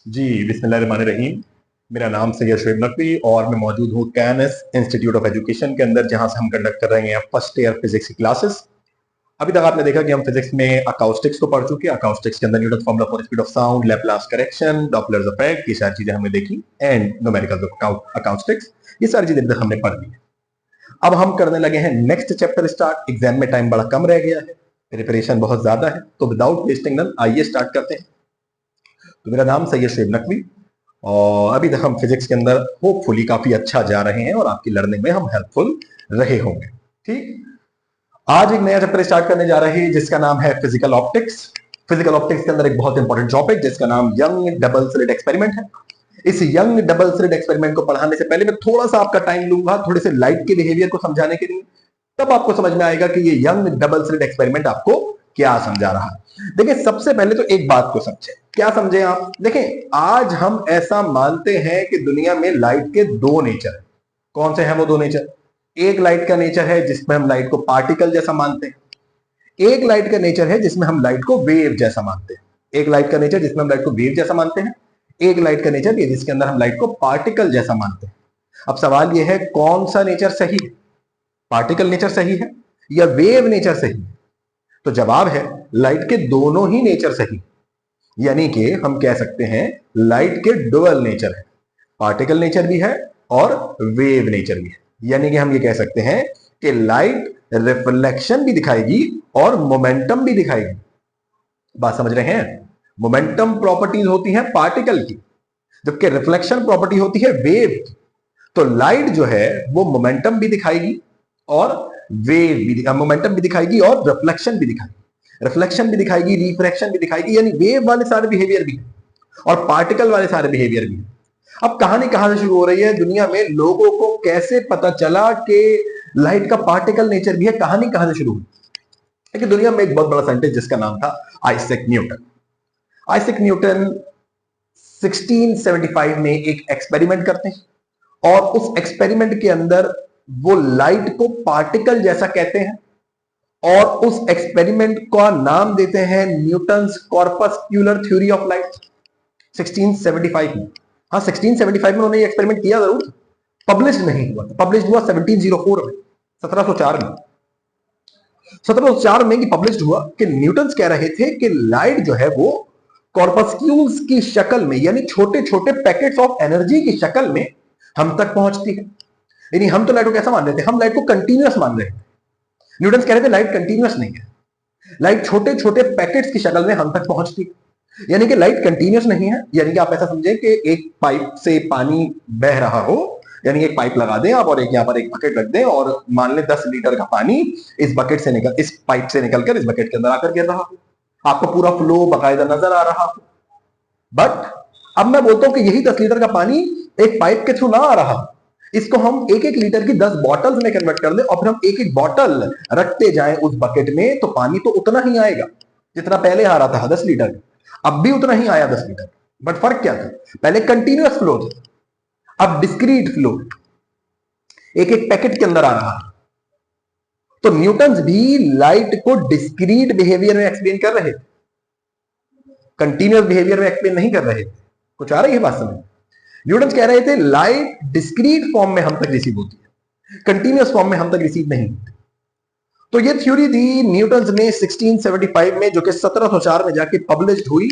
जी, बिस्मिल्लाहिर्रहमानिर्रहीम। मेरा नाम सैयद शुएब नकवी और मैं मौजूद हूँ कैनस इंस्टीट्यूट ऑफ एजुकेशन के अंदर, जहां से हम कंडक्ट कर रहे हैं फर्स्ट ईयर फिजिक्स की क्लासेस। अभी तक आपने देखा कि हम फिजिक्स में अकाउस्टिक्स को पढ़ चुके हैं। अकाउस्टिक्स के अंदर Newton formula for speed of sound, Laplace correction, Doppler's effect, ये सारी चीजें हमने देखी एंड न्यूमेरिकल अकाउस्टिक्स, ये सारी चीजें अभी तक हमने पढ़ ली। अब हम करने लगे हैं नेक्स्ट चैप्टर स्टार्ट। एग्जाम में टाइम बड़ा कम रह गया है, प्रिपरेशन बहुत ज्यादा है, तो विदाउट वेस्टिंग टाइम आइए स्टार्ट करते हैं। तो मेरा नाम सैयद शुएब नकवी और अभी तक हम फिजिक्स के अंदर होपफुली काफी अच्छा जा रहे हैं और आपकी लर्निंग में हम हेल्पफुल रहे होंगे। ठीक, आज एक नया चैप्टर स्टार्ट करने जा रहे हैं जिसका नाम है फिजिकल ऑप्टिक्स। फिजिकल ऑप्टिक्स के अंदर एक बहुत इंपॉर्टेंट टॉपिक जिसका नाम यंग डबल स्लिट एक्सपेरिमेंट है। इस यंग डबल स्लिट एक्सपेरिमेंट को पढ़ाने से पहले मैं थोड़ा सा आपका टाइम लूंगा, थोड़े से लाइट के बिहेवियर को समझाने के लिए। तब आपको समझ में आएगा कि ये यंग डबल स्लिट एक्सपेरिमेंट आपको क्या समझा रहा है। देखिए, सबसे पहले तो एक बात को समझे। क्या समझे आप? देखें, आज हम ऐसा मानते हैं कि दुनिया में लाइट के दो नेचर है। कौन से हैं वो दो नेचर? एक लाइट का नेचर है जिसमें हम लाइट को पार्टिकल जैसा मानते हैं, एक लाइट का नेचर है जिसमें हम लाइट को वेव जैसा मानते हैं। एक लाइट का नेचर जिसमें हम लाइट को वेव जैसा मानते हैं, एक लाइट का नेचर ये जिसके अंदर हम लाइट को पार्टिकल जैसा मानते हैं। अब सवाल यह है, कौन सा नेचर सही है? पार्टिकल नेचर सही है या वेव नेचर सही है? तो जवाब है लाइट के दोनों ही नेचर सही, यानी कि हम कह सकते हैं लाइट के डुअल नेचर है, पार्टिकल नेचर भी है और वेव नेचर भी है। यानी कि हम ये कह सकते हैं कि लाइट रिफ्लेक्शन भी दिखाएगी और मोमेंटम भी दिखाएगी। बात समझ रहे हैं? मोमेंटम प्रॉपर्टीज होती हैं पार्टिकल की, जबकि रिफ्लेक्शन प्रॉपर्टी होती है वेव की। तो लाइट जो है वो मोमेंटम भी दिखाएगी और वेव भी, मोमेंटम भी दिखाएगी और रिफ्लेक्शन भी दिखाएगी। रिफ्लेक्शन भी दिखाएगी, रिफ्रैक्शन भी दिखाएगी, यानी वेव वाले सारे बिहेवियर भी है और पार्टिकल वाले सारे बिहेवियर भी है। अब कहानी कहां से शुरू हो रही है? दुनिया में लोगों को कैसे पता चला कि लाइट का पार्टिकल नेचर भी है? कहानी कहां से शुरू हुई? देखिए, दुनिया में एक बहुत बड़ा साइंटिस्ट जिसका नाम था आइजैक न्यूटन। आइजैक न्यूटन 1675 में एक एक्सपेरिमेंट करते हैं और उस एक्सपेरिमेंट के अंदर वो लाइट को पार्टिकल जैसा कहते हैं और उस एक्सपेरिमेंट का नाम देते हैं न्यूटन्स कॉर्पस्क्यूलर थ्योरी ऑफ लाइट। 1675 में, हाँ 1675 में उन्होंने ये एक्सपेरिमेंट किया जरूर, पब्लिश नहीं हुआ था। पब्लिश हुआ 1704 में, 1704 में। 1704 में ये पब्लिश हुआ कि न्यूटन्स कह रहे थे कि लाइट जो है वो कॉर्पस्क्यूल्स की शक्ल में, यानी छोटे छोटे पैकेट्स ऑफ एनर्जी की शक्ल में हम तक पहुंचती है। यानी हम तो लाइट को कैसा मान रहे थे? हम लाइट को कंटिन्यूअस मान रहे थे। न्यूटन कह रहे थे लाइट कंटिन्यूअस नहीं है, लाइट छोटे छोटे पैकेट्स की शक्ल में हम तक पहुंचती है, यानी कि लाइट कंटिन्यूअस नहीं है। यानी कि आप ऐसा समझें कि एक पाइप से पानी बह रहा हो, यानी एक पाइप लगा दें आप और एक यहां पर एक बकेट रख दें और मान लें 10 लीटर का पानी इस बकेट से निकल, इस पाइप से निकलकर इस बकेट के अंदर आकर गिर रहा हो, आपको पूरा फ्लो बाकायदा नजर आ रहा हो। बट अब मैं बोलता हूं कि यही 10 लीटर का पानी एक पाइप के थ्रू ना आ रहा, इसको हम एक एक लीटर की 10 बॉटल्स में कन्वर्ट कर दें और फिर हम एक एक बॉटल रखते जाएं उस बकेट में, तो पानी तो उतना ही आएगा जितना पहले आ रहा था 10 लीटर। अब भी उतना ही आया 10 लीटर, बट फर्क क्या था? पहले कंटिन्यूअस फ्लो था, अब डिस्क्रीट फ्लो, एक एक पैकेट के अंदर आ रहा है। तो न्यूटन्स भी लाइट को डिस्क्रीट बिहेवियर में एक्सप्लेन कर रहे थे, कंटिन्यूअस बिहेवियर में एक्सप्लेन नहीं कर रहे थे। कुछ आ रही है बात समझ? न्यूटन्स कह रहे थे लाइट डिस्क्रीट फॉर्म में हम तक रिसीव होती है, कंटिन्यूअस फॉर्म में हम तक रिसीव नहीं होती। तो ये थ्योरी दी न्यूटन्स ने 1675 में, जो कि 1704 में जाके पब्लिश हुई।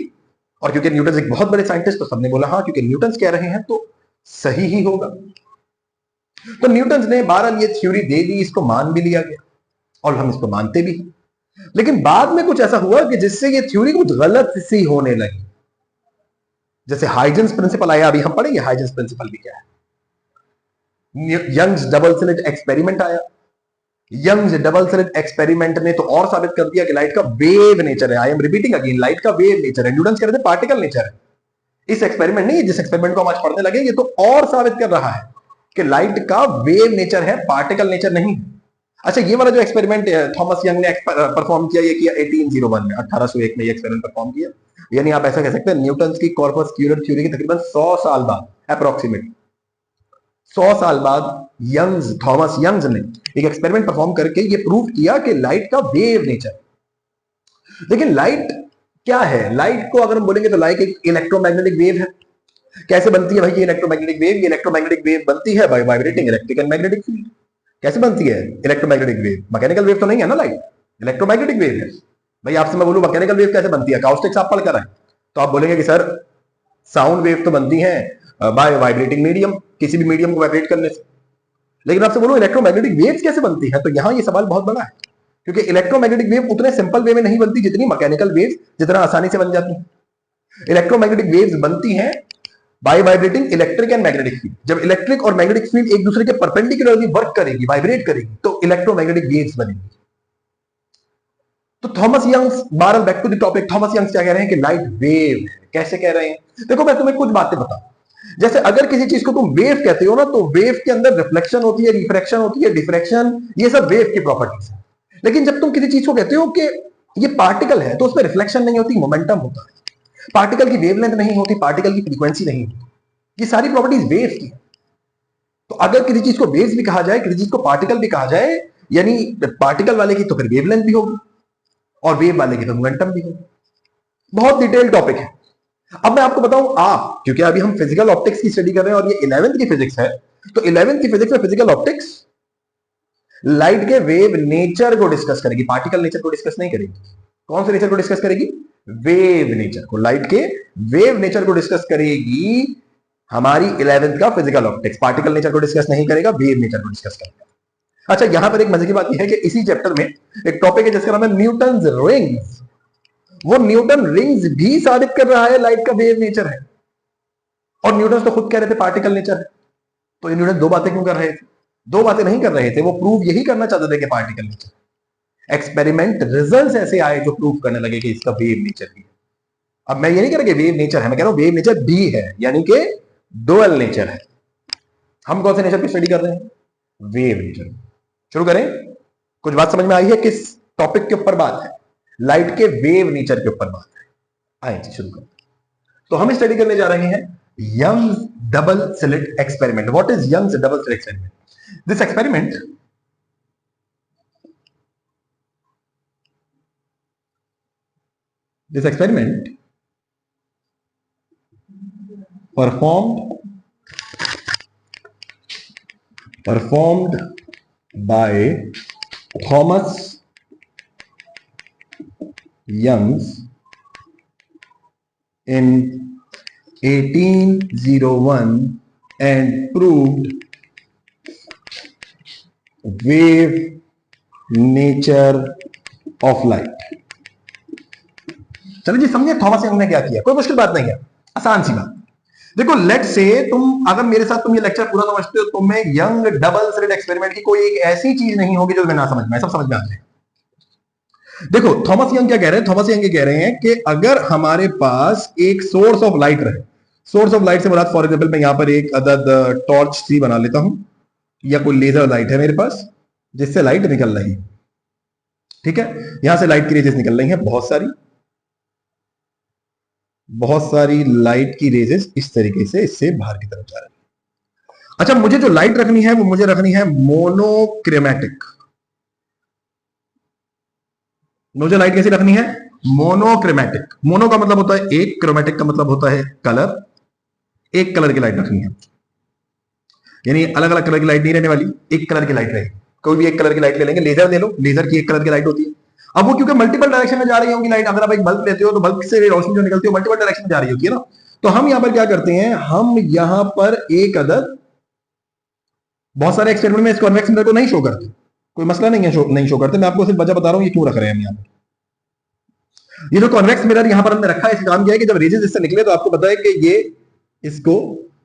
और क्योंकि न्यूटन एक बहुत बड़े साइंटिस्ट, तो सबने बोला हाँ क्योंकि न्यूटन कह रहे हैं तो सही ही होगा। तो न्यूटन ने बहरहाल ये थ्योरी दे दी, इसको मान भी लिया गया और हम इसको मानते भी हैं। लेकिन बाद में कुछ ऐसा हुआ कि जिससे ये थ्योरी कुछ गलत सी होने लगी। जैसे हाइजेंस प्रिंसिपल आया, अभी हम पढ़ेंगे हाइजेंस प्रिंसिपल भी क्या है। यंग्स डबल स्लिट एक्सपेरिमेंट आया। यंग्स डबल स्लिट एक्सपेरिमेंट ने तो और साबित कर दिया कि लाइट का वेव नेचर है। I am repeating again, light का वेव नेचर है। न्यूटन कह रहे थे पार्टिकल नेचर है। इस एक्सपेरिमेंट ने, जिस एक्सपेरिमेंट को हम आज पढ़ने लगे, ये तो और साबित कर रहा है कि लाइट का वेव नेचर है, पार्टिकल नेचर नहीं। अच्छा, ये वाला जो एक्सपेरिमेंट थॉमस यंग ने परफॉर्म किया, ये किया 1801 में, 1801 में ये एक्सपेरिमेंट परफॉर्म किया। यानी आप ऐसा कह सकते हैं न्यूटन की कॉर्पस्क्यूलर थ्योरी के तकरीबन 100 साल बाद, अप्रोक्सीमेट 100 साल बाद थॉमस यंग्स ने एक एक्सपेरिमेंट परफॉर्म करके ये प्रूव किया कि लाइट का वेव नेचर। लेकिन लाइट क्या है? लाइट को अगर हम बोलेंगे तो लाइट एक इलेक्ट्रोमैग्नेटिक वेव है। कैसे बनती है भाई ये इलेक्ट्रोमैग्नेटिक वेव? ये इलेक्ट्रोमैग्नेटिक वेव बनती है by vibrating electric and magnetic field. कैसे बनती है इलेक्ट्रोमैग्नेटिक वेव? मैकेनिकल वेव तो नहीं है ना लाइट, इलेक्ट्रोमैग्नेटिक वेव है। भाई आपसे मैं बोलूं मैकेनिकल वेव कैसे बनती है, अकाउस्टिक्स आप पढ़ कर आए, तो आप बोलेंगे कि सर साउंड वेव तो बनती है बाय वाइब्रेटिंग मीडियम, किसी भी मीडियम को वाइब्रेट करने से। लेकिन आपसे बोलो इलेक्ट्रोमैग्नेटिक वेव्स कैसे बनती है, तो यहां ये सवाल बहुत बड़ा है, क्योंकि इलेक्ट्रोमैग्नेटिक वेव उतने सिंपल वे में नहीं बनती जितनी मैकेनिकल वेव्स जितना आसानी से बन जाती है। इलेक्ट्रोमैग्नेटिक वेव्स बनती हैं by vibrating electric and magnetic field. जब इलेक्ट्रिक और मैग्नेटिक फील्ड एक दूसरे के परपेंडिकुलरली वर्क करेगी, वाइब्रेट करेगी, तो इलेक्ट्रोमैग्नेटिक वेव्स बनेगी। तो थॉमस यंग्स, बारल back to the topic, Thomas Young's क्या कह रहे हैं कि लाइट वेव है। कैसे कह रहे हैं? देखो मैं तुम्हें कुछ बातें बताऊं। जैसे अगर किसी चीज को तुम वेव कहते हो ना, तो वेव के अंदर रिफ्लेक्शन होती है, रिफ्रैक्शन होती है, डिफ्रैक्शन, ये सब वेव की प्रॉपर्टीज है। लेकिन जब तुम किसी चीज को कहते हो कि ये पार्टिकल है, तो उसमें रिफ्लेक्शन नहीं होती, मोमेंटम होता है। पार्टिकल की वेवलेंथ नहीं होती, पार्टिकल की फ्रीक्वेंसी नहीं होती। ये सारी प्रॉपर्टीज वेव की है। तो अगर किसी चीज को वेव्स भी कहा जाए, किसी चीज को पार्टिकल भी कहा जाए, यानी पार्टिकल वाले की तो फिर वेवलेंथ भी होगी और वेव वाले की तो मोमेंटम भी होगी। बहुत डिटेल टॉपिक है। अब मैं आपको बताऊं, आप क्योंकि अभी हम फिजिकल ऑप्टिक्स की स्टडी कर रहे हैं और ये 11th की फिजिक्स है, तो 11th की फिजिक्स में फिजिकल ऑप्टिक्स लाइट के वेव नेचर को डिस्कस करेगी, पार्टिकल नेचर को डिस्कस नहीं करेगी। कौन से नेचर को डिस्कस करेगी? वेव नेचर को, लाइट के वेव नेचर को डिस्कस करेगी हमारी 11th का फिजिकल ऑप्टिक्स। पार्टिकल नेचर को डिस्कस नहीं करेगा, वेव नेचर को डिस्कस करेगा। अच्छा, यहां पर एक मजे की बात यह है कि इसी चैप्टर में एक टॉपिक है जिसका नाम है न्यूटन्स रिंग्स। वो न्यूटन रिंग्स भी साबित कर रहा है लाइट का वेव नेचर है, और न्यूटन तो खुद कह रहे थे पार्टिकल नेचर है। तो ये न्यूटन दो बातें क्यों कर रहे थे? दो बातें नहीं कर रहे थे, वो प्रूव यही करना चाहते थे कि पार्टिकल नेचर। एक्सपेरिमेंट रिजल्ट्स ऐसे आए जो प्रूव करने लगे कि इसका वेव नेचर भी है। अब मैं ये नहीं कह रहा कि वेव नेचर है, मैं कह रहा हूं वेव नेचर भी है, यानी कि डुअल नेचर है। हम कौन से नेचर की स्टडी कर रहे हैं? Wave nature. शुरू करें? कुछ बात समझ में आई है? किस टॉपिक के ऊपर बात है? लाइट के वेव नेचर के ऊपर बात है। आइए शुरू करें। तो हम स्टडी करने जा रहे हैं Young's double slit experiment. What is Young's double slit experiment? This experiment performed by Thomas Youngs in 1801 and proved wave nature of light। चलो जी समझे थॉमस यंग ने क्या किया। कोई मुश्किल बात नहीं है, आसान सी बात। देखो लेट से तुम अगर मेरे साथ तुम ये लेक्चर पूरा समझते हो, तुम्हें यंग डबल स्लिट एक्सपेरिमेंट की कोई एक ऐसी चीज नहीं होगी जो तुम्हें ना समझ में, सब समझ में आ जाएगा। देखो थॉमस यंग क्या कह रहे हैं? थॉमस यंग ये कह रहे हैं कि अगर हमारे पास एक सोर्स ऑफ लाइट रहे, सोर्स ऑफ लाइट से मुराद फॉर एग्जाम्पल मैं यहां पर एक अदद टॉर्च सी बना लेता हूं, या कोई लेजर लाइट है मेरे पास जिससे लाइट निकल रही है, ठीक है, यहां से लाइट की रेजेस निकल रही है, बहुत सारी लाइट की रेजेस इस तरीके से इससे बाहर की तरफ जा रही है। अच्छा, मुझे जो लाइट रखनी है वो मुझे रखनी है मोनोक्रोमैटिक। मुझे लाइट कैसी रखनी है? मोनोक्रोमैटिक। मोनो का मतलब होता है एक, क्रोमैटिक का मतलब होता है कलर। एक कलर की लाइट रखनी है, यानी अलग अलग कलर की लाइट नहीं रहने वाली, एक कलर की लाइट रहेगी। कोई भी एक कलर की लाइट ले लेंगे, लेजर ले लो, लेजर की एक कलर की लाइट होती है। अब वो क्योंकि मल्टीपल डायरेक्शन में जा रही होगी लाइट, अगर आप एक बल्ब लेते हो तो बल्ब से रोशनी जो निकलती है मल्टीपल डायरेक्शन में जा रही होती है ना, तो हम यहां पर क्या करते हैं, हम यहां पर एक अदद, बहुत सारे एक्सपेरिमेंट में इस कॉन्वेक्स मिरर को नहीं शो करते, कोई मसला नहीं है, नहीं शो करते। मैं आपको सिर्फ वजह बता रहा हूं ये क्यों रख रहे हैं हम यहां पर। ये जो कॉन्वेक्स मिरर यहां पर हमने रखा है, इसका काम क्या है कि जब रेजेस इससे निकले तो आपको पता है कि ये इसको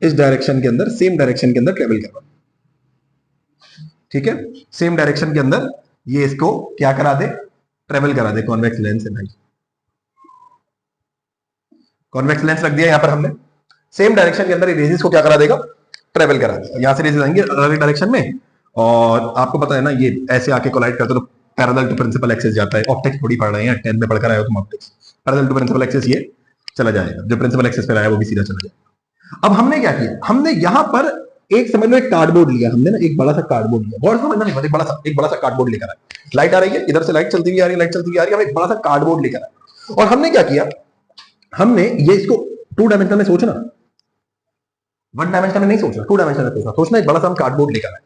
इस डायरेक्शन के अंदर, सेम डायरेक्शन के अंदर ट्रेवल कर रहा है, ठीक है, सेम डायरेक्शन के अंदर ये इसको क्या करा दे, ट्रेवल करा दे कॉन्वेक्स लेंस से। भाई कॉन्वेक्स लेंस रख दिया यहां पर हमने, सेम डायरेक्शन के अंदर ये रेजेस को क्या करा देगा, ट्रेवल करा देगा। यहां से रेजेस आएंगे अलग डायरेक्शन में, और आपको पता है ना ये ऐसे आके कोलाइड करते तो पैरेलल टू प्रिंसिपल एक्सिस जाता है। ऑप्टिक्स थोड़ी पढ़ रहे हैं, 10th में पढ़कर आए हो तुम optics. Parallel to principal axis ये चला जाएगा, जो प्रिंसिपल एक्सिस पर आया वो भी सीधा चला जाएगा। अब हमने क्या किया, हमने यहां पर एक समझ लो एक कार्डबोर्ड लिया हमने ना, एक बड़ा सा कार्डबोर्ड लिया, बहुत समझना नहीं, एक बड़ा सा कार्डबोर्ड लेकर आए। लाइट आ रही है, इधर से लाइट चलती हुई आ रही है, लाइट चलती हुई आ रही है, हम एक बड़ा सा कार्डबोर्ड लेकर आए। और हमने क्या किया, हमने ये इसको 2 डायमेंशनल में सोचना, वन डायमेंशन में नहीं सोचना, टू डायमेंशन में सोचना। एक बड़ा सा हम कार्डबोर्ड लेकर आए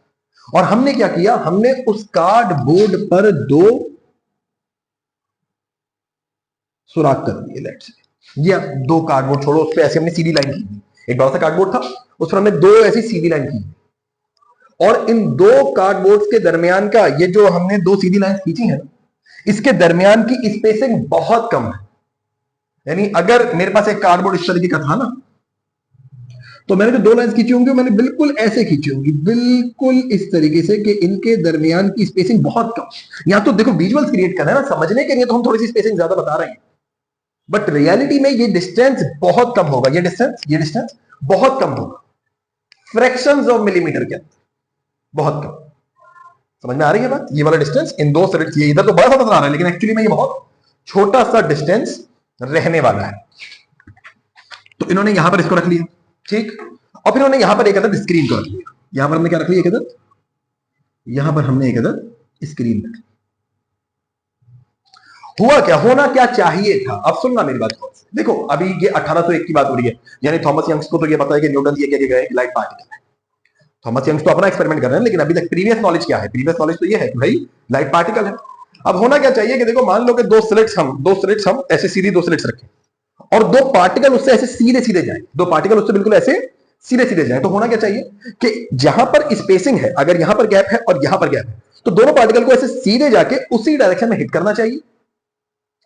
और हमने क्या किया, हमने उस कार्डबोर्ड पर दो सुराख कर दिए। लेट्स से ये दो कार्डबोर्ड छोड़ो, उस पर ऐसे हमने सीधी लाइन की। एक बड़ा सा कार्डबोर्ड था, उस पर हमने दो ऐसी सीधी लाइन की और इन दो कार्डबोर्ड के दरमियान का ये जो हमने दो सीधी लाइन खींची है, इसके दरमियान की स्पेसिंग बहुत कम है। यानी अगर मेरे पास एक कार्डबोर्ड इस तरीके का था ना, तो मैंने जो दो लाइंस खींची होंगी मैंने बिल्कुल ऐसे खींची होंगी, बिल्कुल इस तरीके से कि इनके दरमियान की स्पेसिंग बहुत कम। यहां तो देखो विजुअल्स क्रिएट करना है ना, समझने के लिए तो हम थोड़ी सी स्पेसिंग ज्यादा बता रहे हैं, बट रियलिटी में ये डिस्टेंस बहुत कम होगा। ये डिस्टेंस बहुत कम होगा, फ्रैक्शंस ऑफ मिलीमीटर के अंदर, बहुत कम। समझ में आ रही है बात? ये वाला डिस्टेंस इन दो सड़क, ये इधर तो बड़ा सा नजर आ रहा है, लेकिन एक्चुअली में ये बहुत छोटा सा डिस्टेंस रहने वाला है। तो इन्होंने यहां पर इसको रख लिया, ठीक, और फिर उन्होंने यहां पर एक अदद स्क्रीन को रख लिया। यहां पर हमने क्या रख लिया, एक अदद, यहां पर हमने एक अदद स्क्रीन रख ली। हुआ क्या, होना क्या चाहिए था? अब सुनना मेरी बात को। देखो अभी ये 1801 की बात हो रही है, यानी थॉमस यंग्स को तो ये पता है कि न्यूटन ये कह के गए लाइट पार्टिकल है। थॉमस यंग्स तो अपना एक्सपेरिमेंट कर रहे हैं, लेकिन अभी तक प्रीवियस नॉलेज क्या है? प्रीवियस नॉलेज तो ये है कि भाई लाइट पार्टिकल है। अब होना क्या चाहिए कि देखो मान लो कि दो स्लिट्स हम ऐसे सीधी दो स्लिट्स रखें और दो पार्टिकल उससे ऐसे सीधे सीधे जाएं, दो पार्टिकल उससे बिल्कुल ऐसे सीधे सीधे जाएं। तो होना क्या चाहिए कि जहां पर स्पेसिंग है, अगर यहां पर गैप है और यहां पर गैप है, तो दोनों पार्टिकल को ऐसे सीधे जाके उसी डायरेक्शन में हिट करना चाहिए।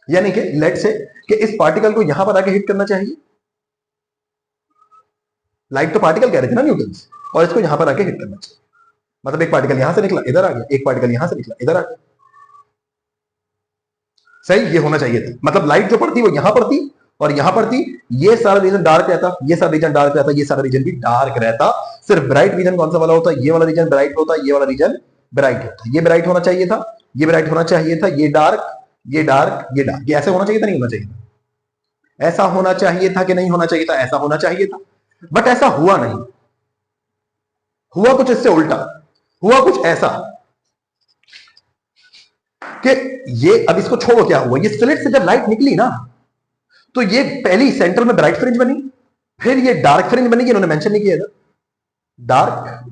यानी कि लेट से कि इस पार्टिकल को यहां पर आके हिट करना चाहिए। लाइट तो पार्टिकल कह रहे थे ना न्यूटन, और इसको यहां पर आके हिट करना चाहिए। मतलब एक पार्टिकल यहां से निकला इधर आ गया, एक पार्टिकल यहां से निकला इधर आ गया। सही, ये होना चाहिए था। मतलब लाइट जो पड़ती वो यहां पड़ती और यहां पड़ती, ये सारा रीजन डार्क रहता, ये सारा रीजन डार्क रहता, ये सारा रीजन भी डार्क रहता। सिर्फ ब्राइट रीजन कौन सा वाला होता है? ये वाला रीजन ब्राइट होता है, ये वाला रीजन ब्राइट होता है। ये ब्राइट होना चाहिए था, ये ब्राइट होना चाहिए था, ये डार्क, ये डार्क, ये डार्क। ये ऐसे होना चाहिए था, नहीं होना चाहिए था? ऐसा होना चाहिए था कि नहीं होना चाहिए था? ऐसा होना चाहिए था, बट ऐसा हुआ नहीं। हुआ कुछ इससे उल्टा, हुआ कुछ ऐसा कि ये, अब इसको छोड़ो, क्या हुआ, ये स्लिट से जब लाइट निकली ना, तो ये पहली सेंटर में ब्राइट फ्रिंज बनी, फिर ये डार्क फ्रिंज बनी, इन्होंने मेंशन नहीं किया था। डार्क,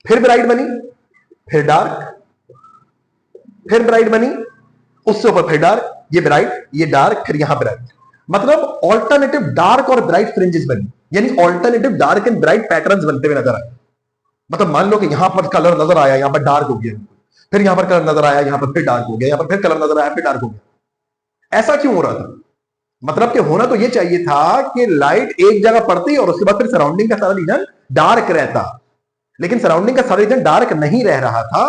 फिर ब्राइट बनी, फिर डार्क, फिर ब्राइट बनी, उससे ऊपर फिर डार्क, ये ब्राइट, ये डार्क, फिर यहां ब्राइट। मतलब ऑल्टरनेटिव डार्क और ब्राइट फ्रिंजेस बनी, यानी alternative dark and bright patterns बनते हुए नजर आए। मतलब मान लो कि यहां पर कलर नजर आया, यहां पर डार्क हो गया, फिर यहां पर कलर नजर आया, यहां पर फिर डार्क हो गया, यहां पर फिर कलर नजर आया, फिर डार्क हो गया। ऐसा क्यों हो रहा था? मतलब कि होना तो यह चाहिए था कि लाइट एक जगह पड़ती और उसके बाद फिर सराउंडिंग का सारा रीजन डार्क रहता, लेकिन सराउंडिंग का सारा रीजन डार्क नहीं रह रहा था।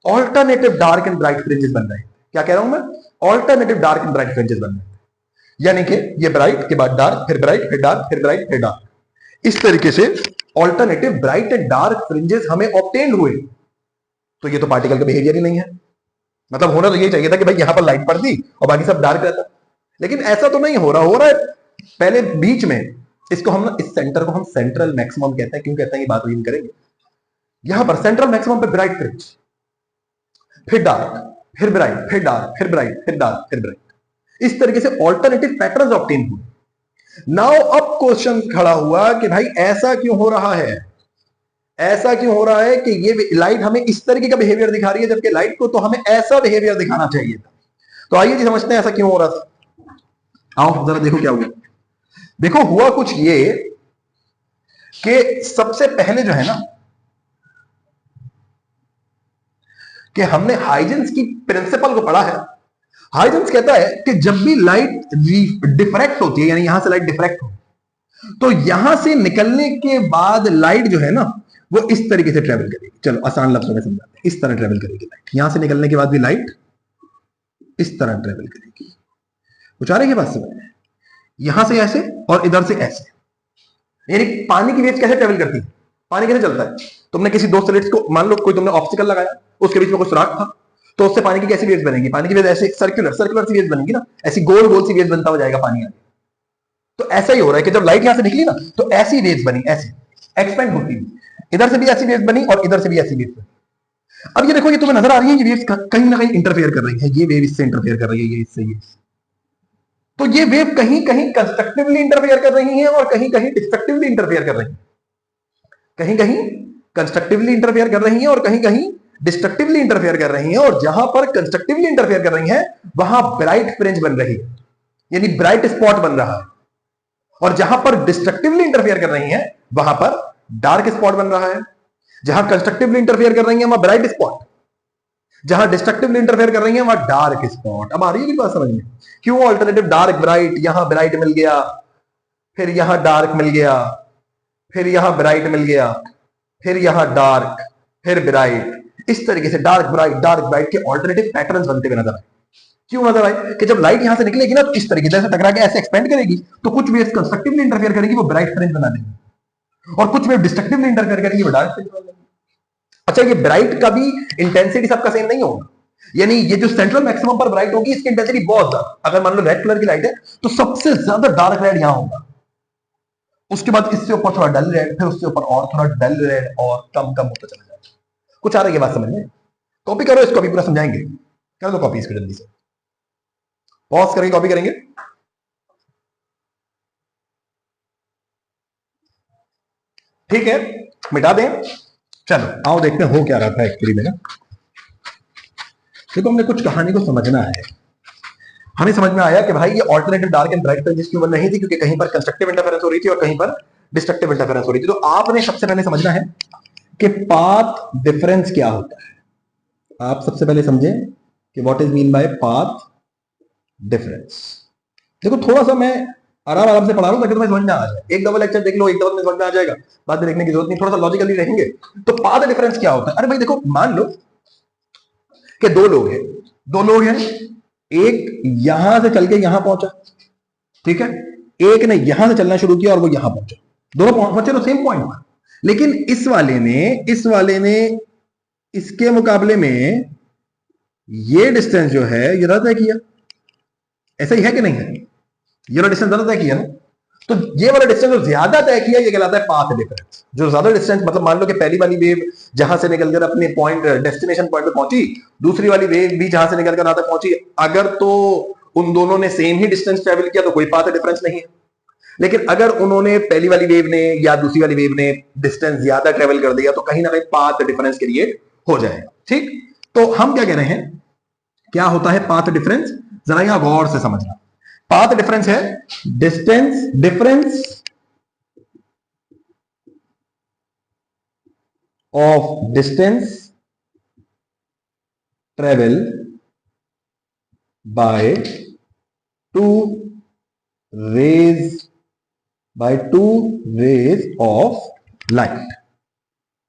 Alternative dark and bright fringes बन रहे हैं। क्या कह रहा हूं मैं? Alternative dark and bright fringes बन रहे हैं, यानी कि ये ब्राइट के बाद डार्क, फिर ब्राइट, फिर डार्क, फिर ब्राइट, फिर डार्क। इस तरीके से alternative bright and dark fringes हमें ऑब्टेन हुए। तो ये तो पार्टिकल का बिहेवियर ही नहीं है। मतलब होना तो ये चाहिए था कि भाई यहां पर लाइट पड़ती और बाकी सब डार्क रहता, लेकिन ऐसा तो नहीं हो रहा है। पहले बीच में इसको हम, इस सेंटर को हम सेंट्रल मैक्सिमम कहते हैं। क्यों कहते हैं ये बात भी करेंगे। यहां पर सेंट्रल मैक्सिमम पे ब्राइट फ्रिंज, फिर डार्क, फिर ब्राइट, फिर डार्क, फिर ब्राइट, फिर डार्क, फिर ब्राइट। इस तरीके से ऑल्टरनेटिव पैटर्न्स ऑब्टेन हुए। नाउ अब क्वेश्चन खड़ा हुआ कि भाई ऐसा क्यों हो रहा है? ऐसा क्यों हो रहा है कि ये लाइट हमें इस तरीके का बिहेवियर दिखा रही है, जबकि लाइट को तो हमें ऐसा बिहेवियर दिखाना चाहिए था। तो आइए जी समझते हैं ऐसा क्यों हो रहा था। आओ जरा देखो क्या हुआ। देखो हुआ कुछ ये कि सबसे पहले जो है ना, कि हमने हाइजेंस की प्रिंसिपल को पढ़ा है। हाइजेंस कहता है कि जब भी लाइट डिफ्रैक्ट होती है, यानी यहां से लाइट डिफ्रैक्ट हो, तो यहां से निकलने के बाद लाइट जो है ना वो इस तरीके से ट्रेवल करेगी। चलो आसान लफ्जों में समझाते हैं, इस तरह ट्रेवल करेगी लाइट। यहां से निकलने के बाद भी लाइट इस तरह ट्रेवल करेगी। कुछ आ रही है बात समझ में? यहां से ऐसे और इधर से ऐसे। यानी पानी की वेव कैसे ट्रेवल करती है? पानी कैसे चलता है? तुमने किसी दो स्लिट्स को, मान लो कोई तुमने ऑब्स्टिकल लगाया, उसके बीच में कोई सुराख था, तो उससे पानी की कैसी वेव्स बनेगी? पानी की वेव ऐसे सर्कुलर सी वेव्स बनेगी ना, ऐसी गोल गोल सी वेव्स बनता हो जाएगा पानी आगे। तो ऐसा ही हो रहा है कि जब लाइट यहां से निकली ना, तो ऐसी वेव्स बनी, ऐसी एक्सपेंड होती है। इधर से भी ऐसी वेव्स बनी और इधर से भी ऐसी वेव्स बनी। अब ये देखो, ये तुम्हें नजर आ रही है, ये वेव्स कहीं ना कहीं इंटरफेयर कर रही है। ये वेव इससे इंटरफेयर कर रही है, ये इससे, ये। तो ये वेव कहीं कहीं कंस्ट्रक्टिवली इंटरफेयर कर रही है और कहीं कहीं डिस्ट्रक्टिवली इंटरफेयर कर रही है, कहीं कहीं कंस्ट्रक्टिवली इंटरफेयर कर रही है और कहीं कहीं डिस्ट्रक्टिवली इंटरफेयर कर रही है। और जहां पर कंस्ट्रक्टिवली इंटरफेयर कर रही है वहां ब्राइट फ्रिंज बन रही है, यानी ब्राइट स्पॉट बन रहा है, और जहां पर डिस्ट्रक्टिवली इंटरफेयर कर रही है वहां पर डार्क स्पॉट बन रहा है। जहां कंस्ट्रक्टिवली इंटरफेयर कर रही है वहां ब्राइट स्पॉट, जहां डिस्ट्रक्टिवली इंटरफेयर कर रही है वहां डार्क स्पॉट। अब आ रही है बात समझ में, क्यों ऑल्टरनेटिव डार्क ब्राइट, यहां ब्राइट मिल गया, फिर यहां डार्क मिल गया, फिर यहां ब्राइट मिल गया, फिर यहां डार्क, फिर ब्राइट। इस तरीके से डार्क ब्राइट के ऑल्टरनेटिव पैटर्न्स बनते हुए नजर आए। क्यों नजर आए कि जब लाइट यहां से निकलेगी ना तो इस तरीके से टकरा के ऐसे एक्सपेंड करेगी, तो कुछ वेव्स कंस्ट्रक्टिवली इंटरफेयर करेगी, वो ब्राइट फ्रिंज बना देगी, और कुछ वेव डिस्ट्रक्टिवली इंटरफेयर करेगी, वो डार्क फ्रिंज बना देगी। अच्छा, ये ब्राइट का भी इंटेंसिटी सबका सेम नहीं होगा, यानी ये जो सेंट्रल मैक्सिमम पर ब्राइट होगी इसकी इंटेंसिटी बहुत ज्यादा, अगर मान लो रेड कलर की लाइट है तो सबसे ज्यादा डार्क रेड यहां होगा, उसके बाद इससे ऊपर थोड़ा डल रेड, फिर उससे ऊपर और थोड़ा डल रेड, और कम कम होता चला जाएगा। कुछ आ रही है बात समझ में? कॉपी करो इसको, अभी पूरा समझाएंगे। कर दो कॉपी इसको जल्दी से, पॉज करेंगे, कॉपी करेंगे। ठीक है, मिटा दें। चलो आओ देखते हैं हो क्या रहा था एक्चुअली में ना। देखो, हमने कुछ कहानी को समझना है। हमें समझ में आया कि भाई ये alternative dark and bright fringes क्यों बन रही थी, क्योंकि कहीं पर कंस्ट्रक्टिव इंटरफेरेंस हो रही थी और कहीं पर डिस्ट्रक्टिव इंटरफेरेंस हो रही थी। तो आपने सबसे पहले समझना है कि पाथ डिफरेंस क्या होता है। आप सबसे पहले समझें कि what is mean bye path difference. देखो, थोड़ा सा मैं आराम आराम से पढ़ा रहा हूं ताकि तुम्हें समझ में आ जाए। एक दफा लेक्चर देख लो, एक दफा में समझ में आ जाएगा, बाद में देखने की जरूरत नहीं, थोड़ा सा लॉजिकली रहेंगे। तो पाथ डिफरेंस क्या होता है? अरे भाई देखो, मान लो कि दो लोग हैं, एक यहां से चल के यहां पहुंचा, ठीक है, एक ने यहां से चलना शुरू किया और वो यहां पहुंचा, दोनों पहुंचे तो सेम पॉइंट पर, लेकिन इस वाले ने इसके मुकाबले में ये डिस्टेंस जो है ये ज्यादा तय किया। ऐसा ही है कि नहीं है? ये वाला डिस्टेंस ज्यादा तय किया ना, तो ये वाला डिस्टेंस जो ज्यादा तय किया ये कहलाता है पाथ डिफरेंस। जो ज्यादा डिस्टेंस, मतलब मान लो कि पहली वाली वेव जहां से निकलकर अपने पॉइंट डेस्टिनेशन पॉइंट पे पहुंची, दूसरी वाली वेव भी जहां से निकलकर यहां तक पहुंची, अगर तो उन दोनों ने सेम ही डिस्टेंस ट्रेवल किया तो कोई पाथ डिफरेंस नहीं है। लेकिन अगर उन्होंने पहली वाली वेव ने या दूसरी वाली वेव ने डिस्टेंस ज्यादा ट्रेवल कर दिया तो कहीं ना कहीं पाथ डिफरेंस क्रिएट हो जाएगा। ठीक, तो हम क्या कह रहे हैं, क्या होता है पाथ डिफरेंस? जरा यहां गौर से समझना। पाथ डिफरेंस है distance difference of distance travel by two rays of light,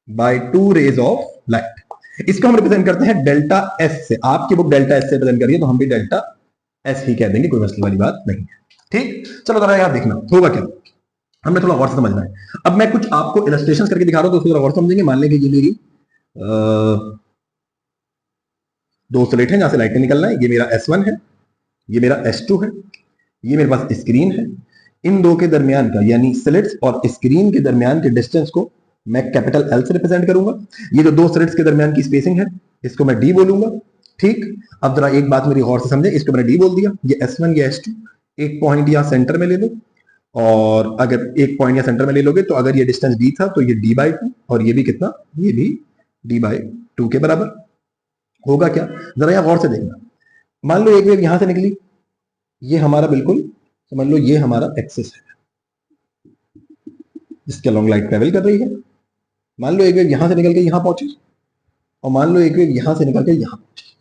by two rays of light. इसको हम रिप्रेजेंट करते हैं डेल्टा एस से। आपकी बुक डेल्टा एस से रिप्रेजेंट करिए तो हम भी डेल्टा एस ही कह देंगे, कोई मसले वाली बात नहीं है। ठीक, चलो जरा यहां देखना होगा क्या, हमने थोड़ा गौर से समझना है। अब मैं कुछ आपको इलस्ट्रेशन करके दिखा रहा हूं तो उसको जरा गौर समझेंगे। मान लें कि ये मेरी दो स्लेट है जहां से लाइट निकलना है। ये मेरा S1 है, ये मेरा S2 है, ये मेरे पास स्क्रीन है। इन दो के दरमियान का, यानी स्लिट्स और स्क्रीन के दरमियान के डिस्टेंस को मैं कैपिटल L से रिप्रेजेंट करूंगा। ये जो दो स्लिट्स के दरमियान की स्पेसिंग है इसको मैं D बोलूंगा। ठीक, अब जरा एक बात मेरी गौर से समझे, इसको मैंने D बोल दिया। ये S1, ये S2, एक पॉइंट यहां सेंटर में ले लो, और अगर एक पॉइंट यहां सेंटर में ले लोगे तो अगर ये डिस्टेंस D था तो ये D/2, और ये भी कितना, ये भी D/2 के बराबर होगा। क्या, जरा यहां गौर से देखना। मान लो एक वेव यहां से निकली, ये हमारा बिल्कुल समझ लो ये हमारा एक्सिस है जिसके अलॉन्ग लाइट ट्रेवल कर रही है। मान लो एक वेव यहां से निकल के यहां पहुंची, और मान लो एक वेव यहां से निकल के यहां पहुंची।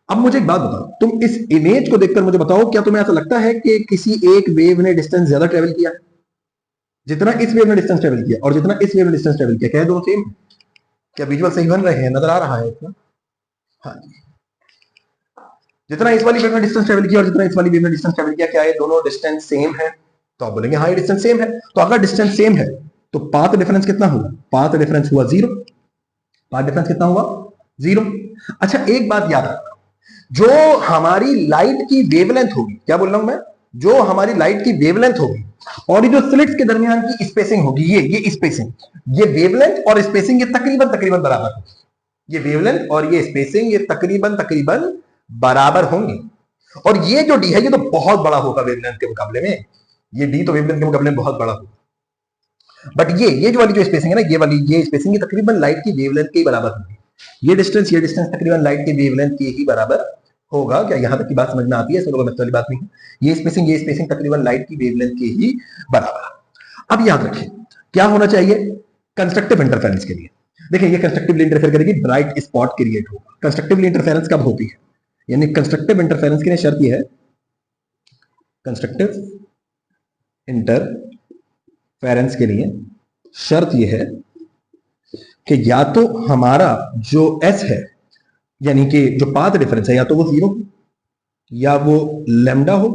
अब मुझे एक बात बताओ, तुम इस इमेज को देखकर मुझे बताओ, क्या तुम्हें ऐसा लगता है कि किसी एक वेव ने डिस्टेंस ज्यादा ट्रेवल किया है? जितना इस वेव ने डिस्टेंस ट्रेवल किया और जितना इस वेव ने डिस्टेंस ट्रेवल किया, क्या दोनों सेम? क्या विजुअल सही बन रहे हैं, नजर आ रहा है इतना? हाँ जी, जितना इस वाली वेव ने डिस्टेंस ट्रेवल किया और जितना इस वाली वेव ने डिस्टेंस ट्रेवल किया, क्या ये दोनों डिस्टेंस सेम है? तो आप बोलेंगे हाँ ये डिस्टेंस सेम है। तो अगर डिस्टेंस सेम है तो पाथ डिफरेंस कितना हुआ? पाथ डिफरेंस हुआ 0। पाथ डिफरेंस कितना हुआ? 0। अच्छा, एक बात याद रखना, जो हमारी लाइट की वेवलेंथ होगी, क्या बोल रहा हूं मैं, जो हमारी लाइट की वेवलेंथ होगी और ये जो स्लिट्स के दरमियान की स्पेसिंग होगी, ये स्पेसिंग, ये वेवलेंथ और स्पेसिंग ये तकरीबन बराबर होगी। ये वेवलेंथ और ये स्पेसिंग ये तकरीबन बराबर होंगी। और ये जो डी है ये तो बहुत बड़ा होगा वेवलेंथ के मुकाबले में, ये डी तो वेवलेंथ के मुकाबले में बहुत बड़ा होगा। बट ये जो वाली जो स्पेसिंग है ना, ये स्पेसिंग ये तकरीबन लाइट की वेवलेंथ के बराबर होगी। ये डिस्टेंस तकरीबन लाइट की वेवलेंथ के ही बराबर होगा। क्या यहां तक की बात समझ में आती है? इसमें कोई मतलब वाली बात नहीं है। ये स्पेसिंग तकरीबन लाइट की वेवलेंथ के ही बराबर। अब याद रखिए क्या होना चाहिए कंस्ट्रक्टिव इंटरफेरेंस के लिए। देखिए ये कंस्ट्रक्टिवली इंटरफेयर करेगी, ब्राइट स्पॉट क्रिएट होगा। कंस्ट्रक्टिवली इंटरफेरेंस कब होती है? यानी कंस्ट्रक्टिव इंटरफेरेंस के लिए शर्त यह है, कंस्ट्रक्टिव इंटरफेरेंस के लिए शर्त यह है कि या तो हमारा जो एस है यानी कि जो पाथ डिफरेंस है या तो वो 0 हो, या वो लैम्डा हो,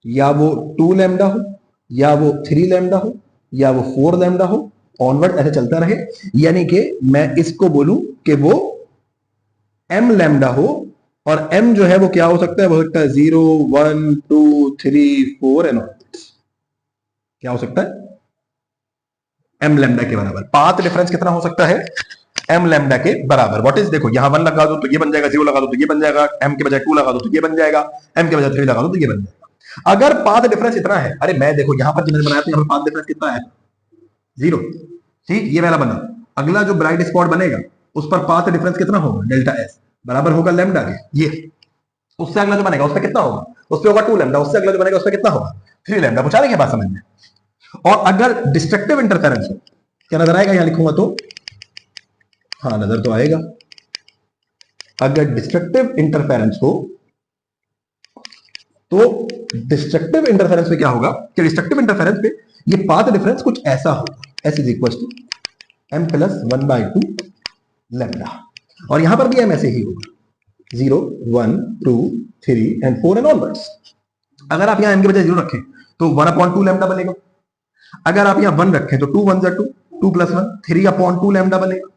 या वो 2 लैम्डा हो, या वो 3 लैम्डा हो, या वो 4 लैम्डा हो, ऑनवर्ड ऐसे चलता रहे। यानी कि मैं इसको बोलूं कि वो m लैम्डा हो, और m जो है वो क्या हो सकता है? वो सकता है 0 1 2 3 4 एंड ऑनवर्ड्स। क्या हो सकता है? m लैम्डा के बराबर। पाथ डिफरेंस कितना हो सकता है? m लैम्डा के बराबर। व्हाट इज, देखो यहां 1 लगा दो तो ये बन जाएगा, 0 लगा दो तो ये बन जाएगा, m के बजाय 2 लगा दो तो ये बन जाएगा, m के बजाय 3 लगा दो तो ये बन जाएगा। अगर पाथ डिफरेंस इतना है, अरे मैं देखो यहां पर जिन्हें बनाया था, यहां पर पाथ डिफरेंस कितना है? 0। ठीक, ये वाला बना। अगला जो ब्राइट स्पॉट बनेगा उस पर पाथ डिफरेंस कितना होगा? डेल्टा एस बराबर होगा लैम्डा के। ये उससे अगला जो बनेगा उस पर कितना होगा? उस पर होगा 2 लैम्डा। उससे अगला जो बनेगा उस पर कितना होगा? 3 लैम्डा। पूछा रही है बात समझ में? और अगर डिस्ट्रक्टिव इंटरफेरेंस हो, क्या नजर आएगा यहां लिखूंगा तो? हाँ नजर तो आएगा। अगर डिस्ट्रक्टिव इंटरफेरेंस हो तो डिस्ट्रक्टिव इंटरफेरेंस पे क्या होगा कि डिस्ट्रक्टिव इंटरफेरेंस पे ये पाथ डिफरेंस कुछ ऐसा होगा, S is equal to m plus 1/2 lambda. और यहां पर भी m ऐसे ही होगा, 0 1 2 3 एंड 4 एंड ऑनवर्ड्स। अगर आप यहां m के बजाय 0 रखें तो 1/2 लैम्डा बनेगा। अगर आप यहां 1 रखें तो 2 1 2 2 प्लस 1 3/2 लैम्डा बनेगा।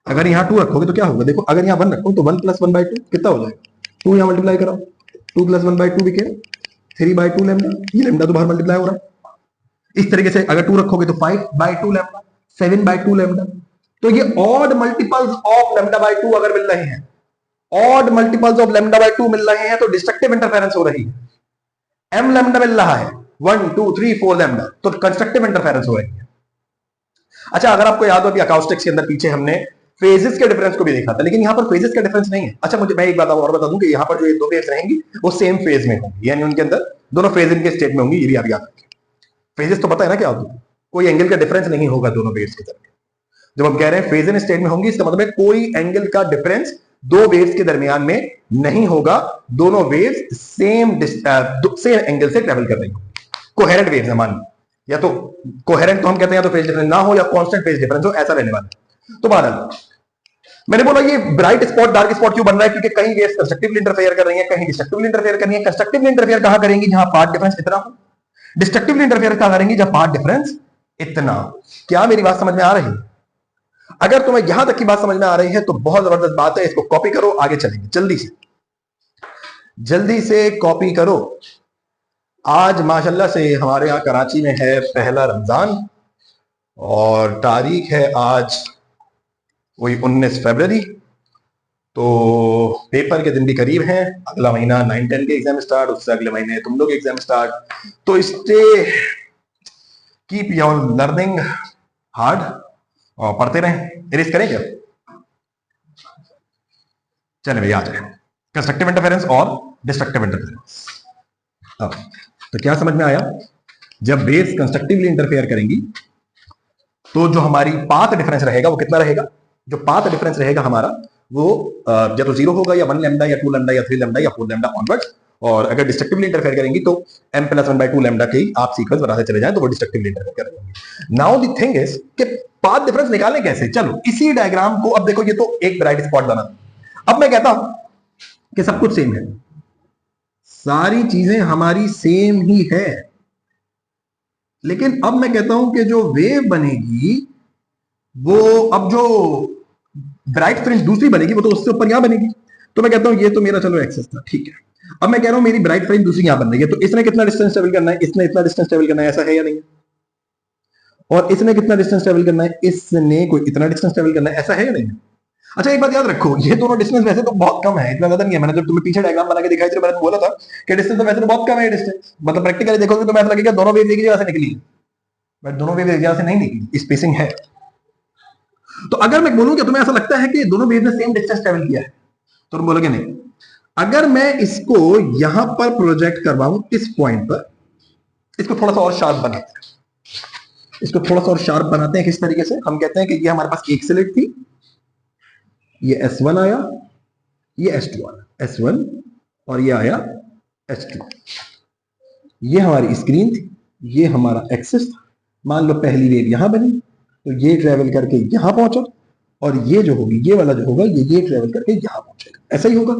अगर यहां 2 रखोगे तो क्या होगा? देखो अगर यहां 1 रखो तो 1 प्लस 1/2 कितना हो जाएगा? 2 यहां मल्टीप्लाई कराओ, 2 प्लस 1/2 बिकेम 3/2 लैम्डा। ये लैम्डा तो बाहर मल्टीप्लाई हो रहा है। इस तरीके से अगर 2 रखोगे तो 5/2 लैम्डा, 7/2 लैम्डा। तो ये odd multiples of lambda by 2 अगर मिल रहे हैं, odd multiples of lambda by 2 मिल रहे हैं तो डिस्ट्रक्टिव इंटरफेरेंस हो रही है। m लैम्डा मिल रहा है 1 2 3 4 लैम्डा, तो कंस्ट्रक्टिव इंटरफेरेंस हो रही है। अच्छा अगर आपको याद हो कि अकाउस्टिक्स के अंदर पीछे हमने फेजेस के डिफरेंस को भी देखा था, लेकिन यहां पर फेजेस का डिफरेंस नहीं है। अच्छा मुझे मैं एक बात और बता दूं कि यहां पर जो ये दो वेव्स रहेंगी वो सेम फेज में होंगी, यानी उनके अंदर दोनों फेज इनके स्टेट में होंगी। ये भी आप याद रखिए। फेजेस तो पता है ना क्या होता है? कोई एंगल का डिफरेंस नहीं होगा दोनों वेव्स के दरमियान। जब हम कह रहे हैं फेज इन स्टेट में होंगी, इसका मतलब है कोई एंगल का डिफरेंस दो वेव्स के दरमियान में नहीं होगा। दोनों वेव्स सेम एंगल से ट्रेवल कर रही होंगी। कोहेरेंट वेव्स है मान, या तो कोहेरेंट तो हम कहते हैं या तो फेज डिफरेंस ना हो या कांस्टेंट फेज डिफरेंस हो, ऐसा रहने वाला है। तो बहरहाल मैंने बोला ये ब्राइट स्पॉट डार्क स्पॉट क्यों बन रहा है? क्योंकि कहीं वेव्स कंस्ट्रक्टिवली इंटरफेयर कर रही हैं, कहीं डिस्ट्रक्टिवली इंटरफेयर कर रही हैं। कंस्ट्रक्टिवली इंटरफेयर कहां करेंगी? जहां पाथ डिफरेंस इतना हो। डिस्ट्रक्टिवली इंटरफेयर कहां करेंगी? जहां पाथ डिफरेंस इतना। क्या मेरी बात समझ में आ रही है? अगर तुम्हें यहां तक की बात समझ में आ रही है तो बहुत जबरदस्त बात है। इसको कॉपी करो, आगे चलेंगे। जल्दी से कॉपी करो। आज माशाल्लाह से हमारे यहां कराची में है पहला रमजान और तारीख है आज वही 19 फरवरी। तो पेपर के दिन भी करीब हैं। अगला महीना 9-10 के एग्जाम स्टार्ट, उससे अगले महीने तुम लोग एग्जाम स्टार्ट। तो stay keep your learning hard और पढ़ते रहें। इरेज करें क्या? चले भैया आ जाए। कंस्ट्रक्टिव इंटरफेरेंस और डिस्ट्रक्टिव इंटरफेरेंस। तो क्या समझ में आया? जब वेव्स कंस्ट्रक्टिवली इंटरफेयर करेंगी तो जो हमारी पाथ डिफरेंस रहेगा वो कितना रहेगा? जो पाथ डिफरेंस रहेगा हमारा वो या तो 0 होगा, या 1 लैम्डा, या 2 लैम्डा, या 3 लैम्डा, या 4 लैम्डा ऑनवर्ड्स। और अगर डिस्ट्रक्टिवली इंटरफेयर करेंगी तो m प्लस 1/2 लैम्डा के ही आप सीक्वेंस बनाते चले जाएं तो वो डिस्ट्रक्टिवली इंटरफेयर करेंगे। नाउ द थिंग इज कि पाथ डिफरेंस निकालें कैसे? चलो इसी डायग्राम को अब देखो, ये तो एक ब्राइट स्पॉट बना। अब मैं कहता हूं कि सब कुछ सेम है, सारी चीजें हमारी सेम ही है, लेकिन अब मैं कहता हूं कि जो वेव बनेगी वो अब जो ब्राइट फ्रिंज दूसरी बनेगी वो तो उससे ऊपर यहां बनेगी। तो मैं कहता हूं ये तो मेरा चलो एक्सेस था, ठीक है। अब मैं कह रहा हूं मेरी ब्राइट फ्रिंज दूसरी यहां बन रही है, तो इसने कितना डिस्टेंस ट्रेवल करना है? इसने इतना डिस्टेंस ट्रेवल करना है, ऐसा है या नहीं? और इसने कितना डिस्टेंस ट्रेवल करना है? इसने कोई इतना डिस्टेंस ट्रेवल करना है, ऐसा है या नहीं? अच्छा, एक बात याद रखो, ये दोनों डिस्टेंस वैसे तो बहुत कम है, इतना ज्यादा नहीं है। मैंने जब तुम्हें पीछे डायग्राम बना के दिखाई थी, मैंने बोला था कि डिस्टेंस तो वैसे तो बहुत कम है, डिस्टेंस मतलब प्रैक्टिकली देखोगे तो ऐसा लगेगा दोनों वेव एक ही जगह से निकली, बट दोनों वेव एक जगह से नहीं निकली, स्पेसिंग है। तो अगर मैं बोलूं कि तुम्हें ऐसा लगता है कि दोनों वेव ने सेम डिस्टेंस ट्रेवल किया है, तो तुम बोलोगे नहीं। अगर मैं इसको यहां पर प्रोजेक्ट करवाऊं इस पॉइंट पर, इसको थोड़ा सा और शार्प बनाते हैं, इसको थोड़ा सा और शार्प बनाते हैं। किस तरीके से? हम कहते हैं कि ये हमारे पास एक स्लिट थी, ये S1 आया, ये S2 आया, S1 और ये आया S2। ये हमारी स्क्रीन थी, ये हमारा एक्सिस था। मान लो पहली वेव यहां बनी, तो ये ट्रेवल करके यहां पहुंचा, और ये जो होगी, ये वाला जो होगा, ये ट्रेवल करके यहां पहुंचेगा। ऐसा ही होगा,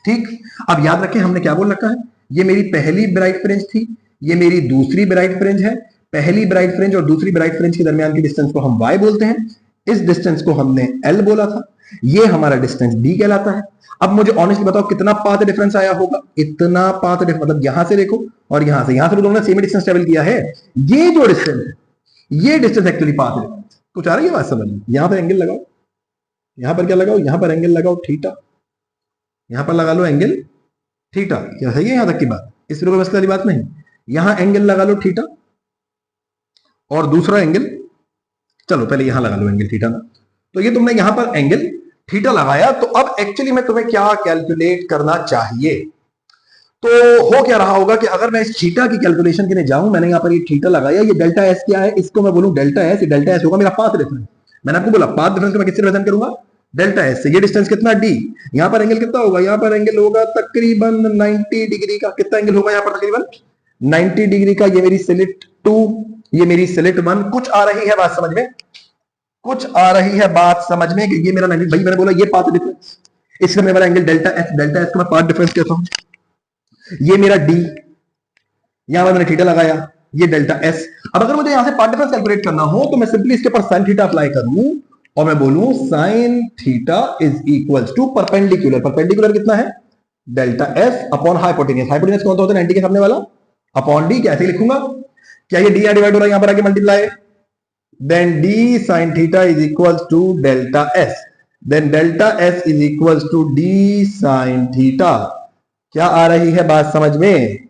ठीक। अब याद रखें हमने क्या बोल रखा है, ये मेरी पहली ब्राइट फ्रिंज थी, ये मेरी दूसरी ब्राइट फ्रिंज है। पहली ब्राइट फ्रिंज और दूसरी ब्राइट फ्रिंज के दरमियान की डिस्टेंस को हम y बोलते हैं, इस डिस्टेंस को हमने l बोला था, ये हमारा डिस्टेंस d कहलाता है। अब मुझे ऑनेस्टली बताओ कितना पाथ डिफरेंस आया होगा? इतना पाथ डिफरेंस, मतलब यहां से देखो और यहां से दोनों ने सेम डिस्टेंस ट्रेवल किया है। ये जो डिस्टेंस है, ये डिस्टेंस एक्चुअली पाथ डिफरेंस। कुछ आ रही है बात समझ में? यहां पर एंगल लगाओ, यहां पर क्या लगाओ, यहां पर एंगल लगाओ थीटा, यहां पर लगा लो एंगल थीटा। क्या सही है यहां तक की बात? इस तरह बस वाली बात नहीं। यहां एंगल लगा लो थीटा, और दूसरा एंगल, चलो पहले यहां लगा लो एंगल थीटा ना। तो ये तुमने यहां पर एंगल थीटा लगाया, तो अब एक्चुअली में तुम्हें क्या कैलकुलेट करना चाहिए? तो हो क्या रहा होगा कि अगर मैं इस थीटा की कैलकुलेशन के लिए जाऊं, मैंने यहां पर ये थीटा लगाया, ये डेल्टा एस क्या है, इसको मैं बोलूं डेल्टा एस, ये डेल्टा एस होगा मेरा पाथ डिफरेंस। मैंने आपको बोला पाथ डिफरेंस को मैं किससे रिप्रेजेंट करूंगा? डेल्टा एस से। ये डिस्टेंस कितना डी, यहां पर एंगल कितना होगा, यहां पर एंगल होगा तकरीबन 90 डिग्री का। कितना एंगल होगा यहां पर? तकरीबन 90 डिग्री का। ये मेरी स्लिट 2, ये मेरी स्लिट 1। कुछ आ रही है बात समझ में? कुछ आ रही है बात समझ में कि ये मेरा 90, भाई मैंने बोला ये पाथ डिफरेंस, इसका मेरा angle delta S, delta S का मैं पाथ डिफरेंस कहता हूं। ये मेरा डी, यहां पर मैंने थीटा लगाया, ये डेल्टा एस। अब अगर मुझे यहां से पार्ट डिफरेंस कैलकुलेट करना हो, तो मैं सिंपली इसके ऊपर साइन थीटा अप्लाई करूं और मैं बोलूं sine theta is equals to perpendicular. Perpendicular कितना है? Delta S upon hypotenuse. Hypotenuse कौन सा होता है? 90 के सामने वाला, अपॉन डी। कैसे लिखूंगा? क्या ये डी यहां डिवाइड हो रहा है, यहां पर आके multiply, then D sine theta is equals to delta S, then delta S is equals to D sine theta. क्या आ रही है बात समझ में?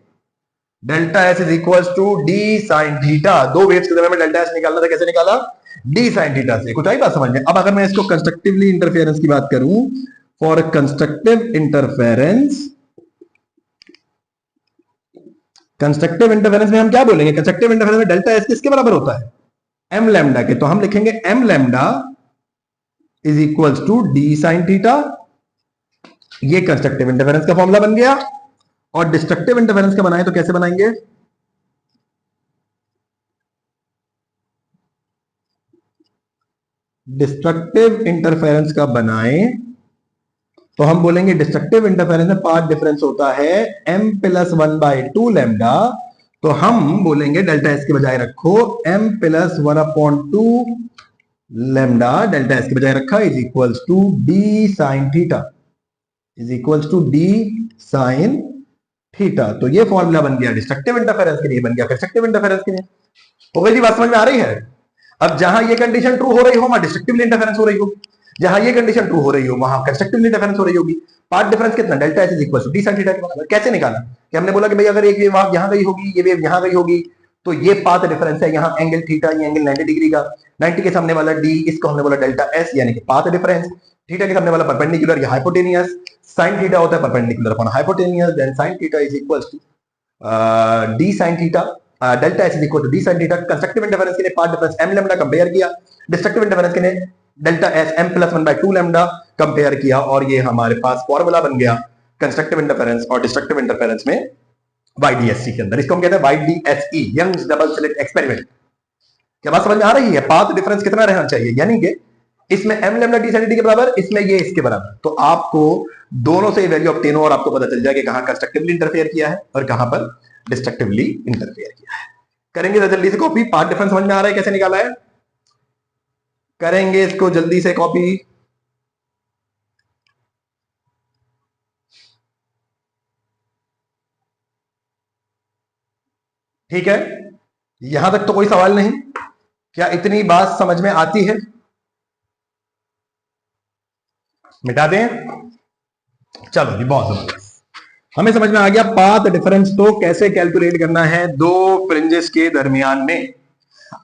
Delta S is equal to D sine theta. दो वेव्स के दरमियान में डेल्टा एस निकालना था, कैसे निकाला? डी साइन थीटा से। कुछ आई बात समझ में? अब अगर मैं इसको कंस्ट्रक्टिवली इंटरफेरेंस की बात करूं, for constructive interference, constructive interference में हम क्या बोलेंगे? कंस्ट्रक्टिव इंटरफेरेंस में डेल्टा एस किसके बराबर होता है? एम लैम्डा के। तो हम लिखेंगे M lambda is equal to D sine theta. ये कंस्ट्रक्टिव इंटरफेरेंस का फॉर्मूला बन गया। और डिस्ट्रक्टिव इंटरफेरेंस का बनाए तो कैसे बनाएंगे? डिस्ट्रक्टिव इंटरफेरेंस का बनाए तो हम बोलेंगे डिस्ट्रक्टिव इंटरफेरेंस में पाथ डिफरेंस होता है m प्लस 1/2 लैम्डा। तो हम बोलेंगे डेल्टा एस के बजाय रखो m plus 1/2 lambda, delta S के बजाय रखा, is equals to D sine theta, is equals to D sine theta. तो ये फॉर्मूला बन गया डिस्ट्रक्टिव इंटरफेरेंस के लिए, बन गया कंस्ट्रक्टिव इंटरफेरेंस के लिए। हो गई जी बात समझ में आ रही है? अब जहां ये कंडीशन ट्रू हो रही हो वहां डिस्ट्रक्टिवली इंटरफेरेंस हो रही होगी, जहां ये कंडीशन ट्रू हो रही हो वहां कंस्ट्रक्टिवली इंटरफेरेंस हो रही होगी। पार्ट डिफरेंस कितना? Delta S is equal to D sine theta के बराबर। कैसे निकाला? कि हमने बोला कि भाई अगर एक वेव यहां गई होगी, ये वेव यहां गई होगी, तो ये पाथ डिफरेंस है, यहाँ एंगल थीटा, ये एंगल 90 डिग्री का, 90 के सामने वाला डी, इसको हमने बोला डेल्टा एस यानी कि पाथ डिफरेंस। थीटा के सामने वाला परपेंडिकुलर या हाइपोटेनियस, साइन थीटा होता है perpendicular upon hypotenuse, then sine theta is equal to D sine theta, delta S is equal to D sine theta. Constructive interference के लिए path difference m lambda compare किया, destructive interference के लिए delta S m plus 1/2 lambda compare किया, और ये हमारे पास फॉर्मूला बन गया कंस्ट्रक्टिव इंटरफेरेंस और डिस्ट्रक्टिव इंटरफेरेंस में YDSC के अंदर। इसको हम कहते हैं YDSE, Young's double slit experiment. क्या बात समझ में आ रही है? पाथ डिफरेंस कितना रहना चाहिए, यानी कि इसमें m lambda D sine D के बराबर, इसमें ये इसके बराबर। तो आपको दोनों से वैल्यू ऑब्टेन हो और आपको पता चल जाए कि कहां कंस्ट्रक्टिवली इंटरफेयर किया है और कहां पर डिस्ट्रक्टिवली इंटरफेयर किया है। करेंगे जल्दी से कॉपी। पार्ट डिफरेंस समझ में आ रहा है कैसे निकाला है? करेंगे इसको जल्दी से कॉपी। ठीक है, यहां तक तो कोई सवाल नहीं? क्या इतनी बात समझ में आती है? मिटा दें। चलो जी, बहुत जबरदस्त, हमें समझ में आ गया पाथ डिफरेंस तो कैसे कैलकुलेट करना है दो फ्रिंजेस के दरमियान में।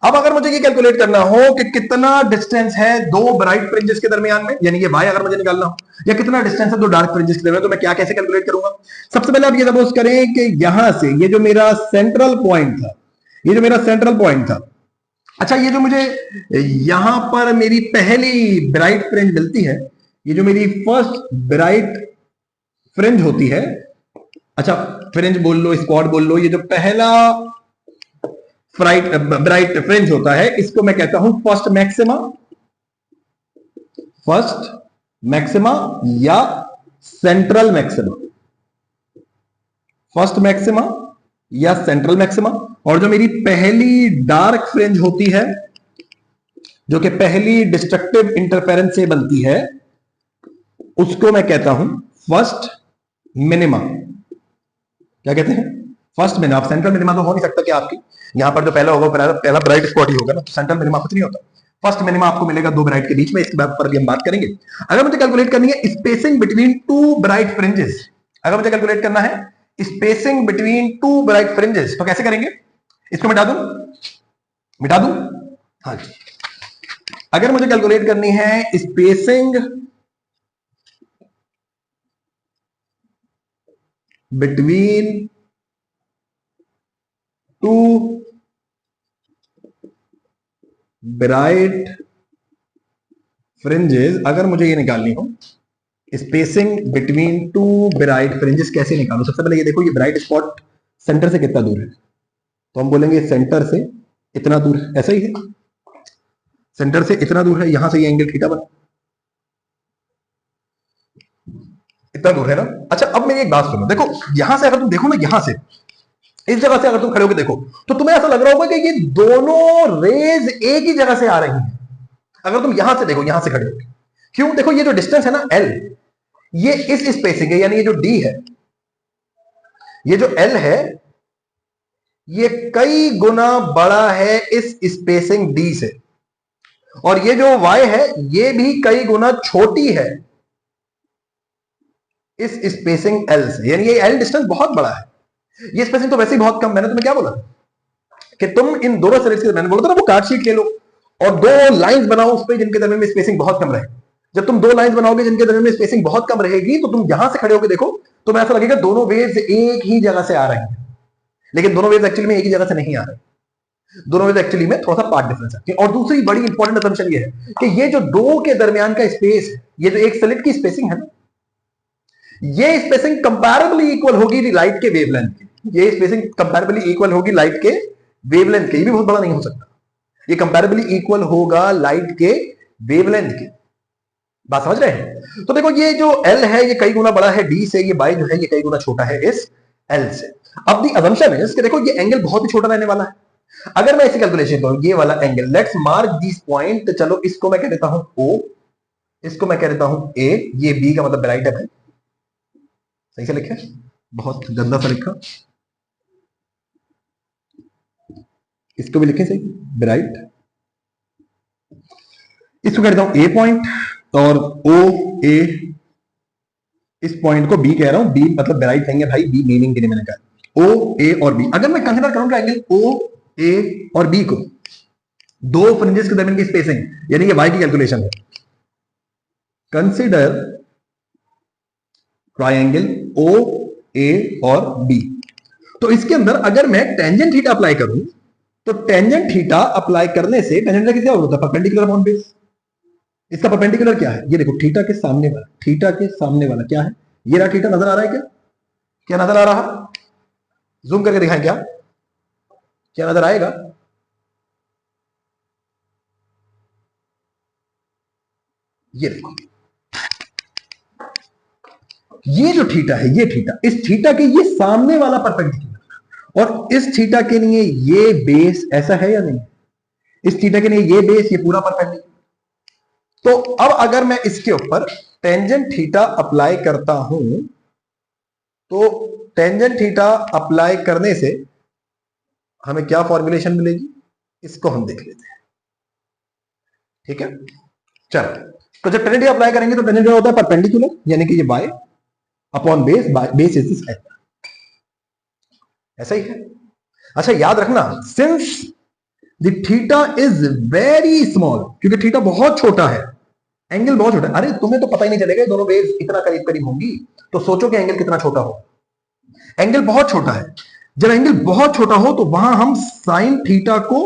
अब अगर मुझे ये कैलकुलेट करना हो कि कितना डिस्टेंस है दो ब्राइट फ्रिंजेस के दरमियान में, यानी ये y अगर मुझे निकालना हो, या कितना डिस्टेंस है दो डार्क फ्रिंजेस के दरमियान, तो मैं क्या कैसे कैलकुलेट करूंगा? सबसे पहले आप ये सपोज करें कि यहां से ये जो मेरा सेंट्रल पॉइंट था, ये जो मेरा सेंट्रल पॉइंट था, अच्छा ये जो मुझे यहां पर मेरी पहली ब्राइट फ्रिंज मिलती है, ये जो मेरी फर्स्ट ब्राइट फ्रिंज होती है, अच्छा फ्रिंज बोल लो, स्क्वाड बोल लो, ये जो पहला ब्राइट फ्रिंज होता है, इसको मैं कहता हूं फर्स्ट मैक्सिमा, फर्स्ट मैक्सिमा या सेंट्रल मैक्सिमा, फर्स्ट मैक्सिमा या सेंट्रल मैक्सिमा। और जो मेरी पहली डार्क फ्रिंज होती है, जो कि पहली डिस्ट्रक्टिव इंटरफेरेंस से बनती है, उसको मैं कहता हूं फर्स्ट मिनिमा। क्या कहते हैं? First minima. सेंट्रल मिनिमा तो हो नहीं सकता कि आपकी यहां पर जो पहला होगा पहला ब्राइट स्पॉट ही होगा ना, सेंट्रल मिनिमा कुछ नहीं होता। फर्स्ट मिनिमा आपको मिलेगा दो ब्राइट के बीच में, इसके बाद पर भी हम बात करेंगे। अगर मुझे कैलकुलेट करनी है spacing between two bright fringes, अगर मुझे कैलकुलेट करना है spacing between two bright fringes, तो कैसे करेंगे? इसको मिटा दूं, मिटा दूं? हाँ जी। अगर मुझे कैलकुलेट करनी है spacing between two bright fringes, अगर मुझे ये निकालनी हो spacing between two bright fringes, कैसे निकालूं? सबसे पहले ये देखो, ये ब्राइट स्पॉट सेंटर से कितना दूर है, तो हम बोलेंगे सेंटर से इतना दूर है, ऐसा ही है, सेंटर से इतना दूर है, यहां से ये एंगल थीटा बना, इतना दूर है ना। अच्छा अब मेरी एक बात सुनो, देखो यहां से अगर तुम देखो ना, यहां से इस जगह से अगर तुम खड़े होकर देखो, तो तुम्हें ऐसा लग रहा होगा कि ये दोनों रेज एक ही जगह से आ रही हैं। अगर तुम यहां से देखो, यहां से खड़े होकर, क्यों? देखो ये जो डिस्टेंस है ना L, ये इस स्पेसिंग है, यानी ये जो D है, ये जो L है, ये कई गुना बड़ा है इस स्पेसिंग D से, और ये जो Y है, ये भी कई गुना छोटी है इस स्पेसिंग L से, यानी ये L डिस्टेंस बहुत बड़ा है, ये स्पेसिंग तो वैसे ही बहुत कम। मैंने तुम्हें क्या बोला कि तुम इन दोनों सेलेक्ट, मैंने बोला था ना वो कार्ड शीट ले लो और दो लाइंस बनाओ उस पर जिनके दरमियान में स्पेसिंग बहुत कम रहे। जब तुम दो लाइंस बनाओगे जिनके दरमियान में स्पेसिंग बहुत कम रहेगी, तो तुम यहां से खड़े होकर देखो, तो ऐसा लगेगा दोनों वेव्स एक ही जगह से आ रही हैं, लेकिन दोनों वेव्स एक्चुअली में एक ही जगह से नहीं आ रही, दोनों वेव्स एक्चुअली में थोड़ा सा पार्ट डिफरेंस है। और दूसरी बड़ी इंपॉर्टेंट असम्पशन ये है कि ये जो दो के दरमियान का स्पेस है, ये जो एक स्लिट की स्पेसिंग है ना, ये स्पेसिंग कंपैरेबली इक्वल होगी लाइट के वेवलेंथ की, ये स्पेसिंग कंपैरेबली इक्वल होगी लाइट के वेवलेंथ के, ये भी बहुत बड़ा नहीं हो सकता, ये कंपैरेबली इक्वल होगा लाइट के वेवलेंथ की। बात समझ रहे हैं? तो देखो ये जो L है ये कई गुना बड़ा है D से, ये Y जो है ये कई गुना छोटा है इस L से। अब दी असम्पशन है कि देखो ये एंगल बहुत ही छोटा रहने वाला है। अगर मैं इसे कैलकुलेशन करूं, ये वाला angle, let's mark this point, चलो इसको मैं कह देता हूं O, इसको मैं कह देता हूं A, ये B का मतलब ब्राइट है भाई, सही से लिखा? बहुत गंदा सा लिखा, इसको भी लिखें सही, ब्राइट। इसको कह देता हूं A पॉइंट, और O A, इस पॉइंट को B कह रहा हूं, B मतलब ब्राइट नहीं है भाई, B मीनिंग के लिए मैंने कहा। O A और B, अगर मैं कंसीडर करूं ट्रायंगल O A और B को, दो फ्रिंजेस के दरमियान की स्पेसिंग, यानी ये Y की कैलकुलेशन है, कंसीडर ट्रायंगल O A और B, तो इसके अंदर अगर मैं टेंजेंट थीटा अप्लाई करूं, तो टेंजेंट थीटा अप्लाई करने से टेंजेंट थीटा क्या होता है? Perpendicular upon base. इसका परपेंडिकुलर क्या है? ये देखो थीटा के सामने वाला, थीटा के सामने वाला क्या है? ये रहा थीटा, नजर आ रहा है क्या? क्या नजर आ रहा? जूम करके दिखाएं क्या, क्या नजर आएगा? ये देखो, ये जो थीटा है, ये थीटा, इस थीटा के ये सामने वाला परपेंडिकुलर, और इस थीटा के लिए ये बेस, ऐसा है या नहीं? इस थीटा के लिए ये बेस, ये पूरा परपेंडिकुलर। तो अब अगर मैं इसके ऊपर टेंजेंट थीटा अप्लाई करता हूं, तो टेंजेंट थीटा अप्लाई करने से हमें क्या फॉर्मुलेशन मिलेगी, इसको हम देख लेते हैं। ठीक है, चलो तो जब टेन अप्लाई करेंगे तो टेन होता है परपेंडिकुलर, यानी कि ये y upon base, base is this, ऐसा ही है। अच्छा याद रखना, since the theta is very small, क्योंकि थीटा बहुत छोटा है, एंगल बहुत छोटा है। अरे तुम्हें तो पता ही नहीं चलेगा दोनों वेव्स इतना करीब करीब होंगी, तो सोचो कि एंगल कितना छोटा हो। एंगल बहुत छोटा है। जब एंगल बहुत छोटा हो तो वहां हम साइन थीटा को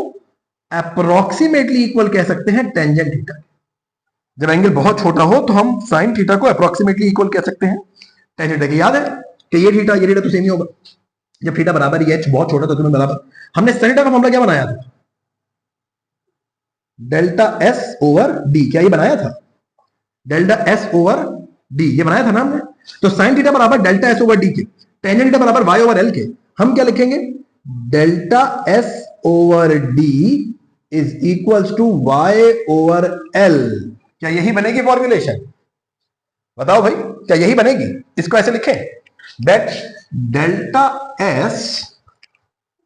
अप्रोक्सीमेटली इक्वल कह सकते हैं टेंजेंट थीटा। जब एंगल बहुत छोटा हो तो हम साइन थीटा को अप्रोक्सीमेटली इक्वल कह सकते हैं टेंजेंट थीटा। याद है कि ये थीटा तो सेम ही होगा। जब थीटा बराबर ही एच बहुत छोटा तो तुम्हें बराबर, हमने साइन थीटा का फॉर्मूला क्या बनाया था? Delta S over D. क्या ये बनाया था? डेल्टा एस ओवर डी, ये बनाया था ना हमने। तो साइन थीटा बराबर डेल्टा एस ओवर डी के, टेंजेंट थीटा बराबर वाई ओवर एल के। हम क्या लिखेंगे? Delta S over D is equals to Y over L. क्या यही बनेगी फॉर्मुलेशन? बताओ भाई, क्या यही बनेगी? इसको ऐसे लिखें, that delta S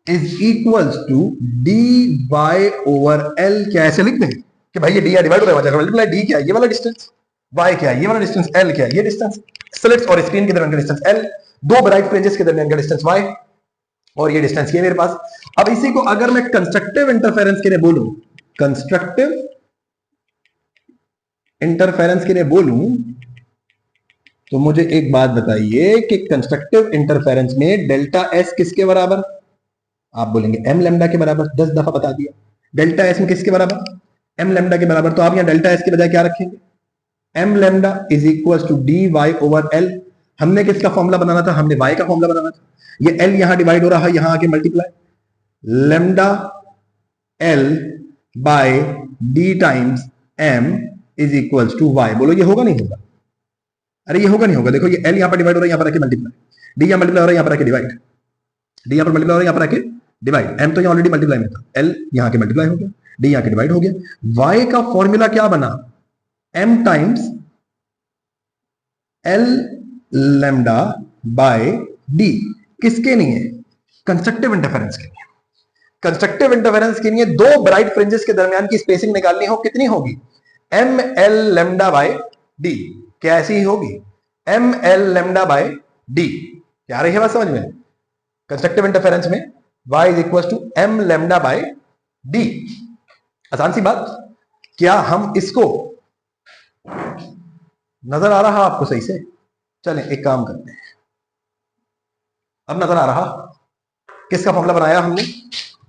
is equals to D Y over L. क्या ऐसे लिख दें कि भाई ये डी डिवाइड हो रहा है, मल्टीप्लाई डी क्या है? ये वाला डिस्टेंस, वाई क्या है? ये वाला डिस्टेंस, एल क्या है? ये डिस्टेंस, स्लिट्स और स्क्रीन के दरमियान का डिस्टेंस एल, दो ब्राइट फ्रिंजेस के दरमियान का डिस्टेंस वाई, और ये डिस्टेंस ये मेरे पास। अब इसी को अगर मैं कंस्ट्रक्टिव इंटरफेरेंस के लिए बोलूं, कंस्ट्रक्टिव इंटरफेरेंस के लिए बोलूं, तो मुझे एक बात बताइए कि कंस्ट्रक्टिव इंटरफेरेंस में डेल्टा एस किसके बराबर? आप बोलेंगे एम लैम्डा के बराबर। 10 दफा बता दिया। डेल्टा एस में किसके बराबर? एम लैम्डा के बराबर। तो आप यहां डेल्टा एस के बजाय क्या रखेंगे? M lambda is equal to D Y over L. हमने किसका फॉर्मूला बनाना था? हमने वाई का फॉर्मूला बनाना था। ये एल यहां डिवाइड हो रहा है, यहां आके multiply, lambda L by D times M is equal to Y. बोलो ये होगा नहीं होगा? अरे ये होगा नहीं होगा? देखो ये एल यहां पर डिवाइड हो रहा है, यहां पर आके मल्टीप्लाई, डी यहां मल्टीप्लाई हो रहा है, यहां पर आके डिवाइड, डी यहां पर मल्टीप्लाई हो रहा है, यहां पर आके डिवाइड। एम तो यहां ऑलरेडी मल्टीप्लाई में था, एल यहां के मल्टीप्लाई हो गया, डी यहां के डिवाइड हो गया। वाई का फॉर्मूला क्या बना? M times L lambda by D. किसके लिए? कंस्ट्रक्टिव इंटरफेरेंस के लिए। कंस्ट्रक्टिव इंटरफेरेंस के लिए दो ब्राइट फ्रिंजेस के दरमियान की स्पेसिंग निकालनी हो, कितनी होगी? M L lambda by D. क्या ऐसी ही होगी? M L lambda by D. क्या आ रही है बात समझ में? कंस्ट्रक्टिव इंटरफेरेंस में y is equal to M lambda by D. आसान सी बात। क्या हम इसको, नजर आ रहा आपको सही से? चलें एक काम करते हैं, अब नजर आ रहा? किसका फॉर्मूला बनाया हमने?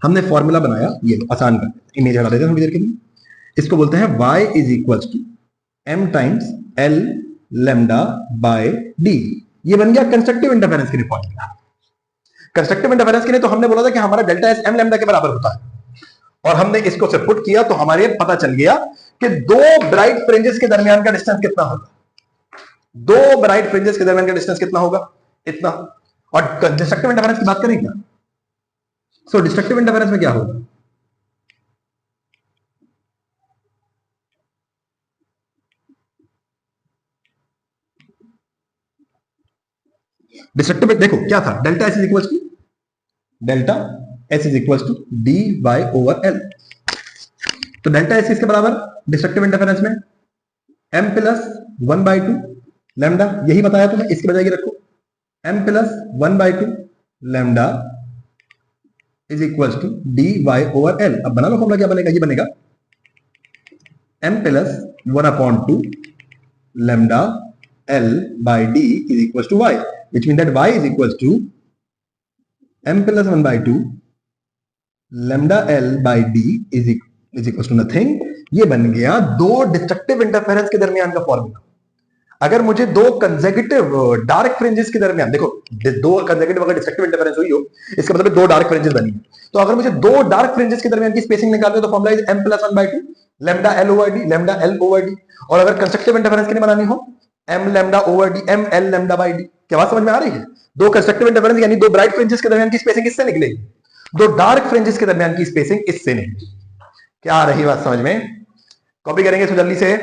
हमने फॉर्मूला बनाया, ये आसान करते हैं, इमेज हटा देते हैं थोड़ी देर के लिए। इसको बोलते हैं y is equal to M times L lambda by D. ये बन गया कंस्ट्रक्टिव इंटरफेरेंस के लिए फॉर्मूला। कंस्ट्रक्टिव इंटरफेरेंस के लिए तो हमने बोला था कि हमारा डेल्टा एस एम लैम्डा के बराबर होता है, और हमने इसको से पुट किया तो हमारे पता चल गया कि दो ब्राइट फ्रिंजेस के दरमियान का डिस्टेंस कितना होगा। दो ब्राइट फ्रिंजेस के दरमियान का डिस्टेंस कितना होगा? इतना। और डिस्ट्रक्टिव इंटरफेरेंस की बात करें क्या? सो डिस्ट्रक्टिव इंटरफेरेंस में क्या होगा? डिस्ट्रक्टिव देखो क्या था? Delta S is equal to, delta S is equal to D Y over L. तो डेल्टा एस इसके बराबर डिस्ट्रक्टिव इंटरफेरेंस में एम प्लस 1/2 लैम्डा, यही बताया तुम्हें, इसके बजाय रखो M plus 1/2 lambda is equal to D Y over L. अब बना लो फॉर्मूला, क्या बनेगा? ये बनेगा M plus 1/2 lambda L by D is equal to Y, which means that y is equals to m plus 1/2 lambda l by d is equals to nothing। ये बन गया दो डिस्ट्रक्टिव इंटरफेरेंस के दरमियान का फॉर्मूला। अगर मुझे दो कंसेक्यूटिव डार्क फ्रिंजेस के दरमियान, देखो दो कंसेक्यूटिव अगर डिस्ट्रक्टिव इंटरफेरेंस हुई हो, इसका मतलब दो डार्क फ्रिंजेस बनी है, तो अगर मुझे दो डार्क फ्रिंजेस के दरमियान की स्पेसिंग निकालनी हो तो formula is m plus 1/2 lambda l over d, lambda l over d। और अगर कंस्ट्रक्टिव इंटरफेरेंस के लिए बनानी हो m lambda over d, m l lambda by d। क्या बात समझ में आ रही है? दो कंस्ट्रक्टिव इंटरफेरेंस यानी दो ब्राइट फ्रिंजेस के दरमियान की स्पेसिंग इससे निकलेगी, दो डार्क फ्रिंजेस के दरमियान की स्पेसिंग इससे निकलेगी। क्या आ रही बात समझ में? कॉपी करेंगे इसको जल्दी से।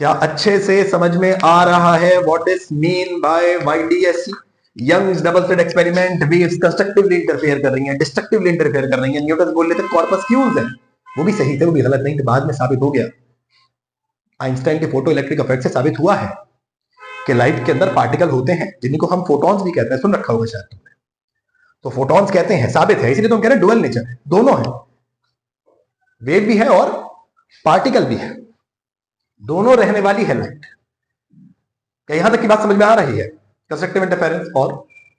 क्या अच्छे से समझ में आ रहा है? What is mean by YDSC? Young's double slit experiment. Waves constructively interfere कर रही हैं, डिस्ट्रक्टिवली इंटरफेयर कर रही हैं। न्यूटन बोल लेते कॉर्पस क्यूज है, वो भी सही थे, वो भी गलत नहीं थे, बाद में साबित हो गया आइंस्टाइन के फोटो इलेक्ट्रिक इफेक्ट से साबित हुआ है कि लाइट के अंदर पार्टिकल होते हैं जिन्हीं को हम फोटॉन्स भी कहते हैं, सुन रखा होगा शायद तुमने। तो फोटॉन्स कहते हैं, साबित है, इसलिए तो हम कह रहे हैं डुअल नेचर है, दोनों है, वेव भी है और पार्टिकल भी है, दोनों रहने वाली है लाइट। क्या यहां तक की बात समझ में आ रही है? कंस्ट्रक्टिव इंटरफेरेंस और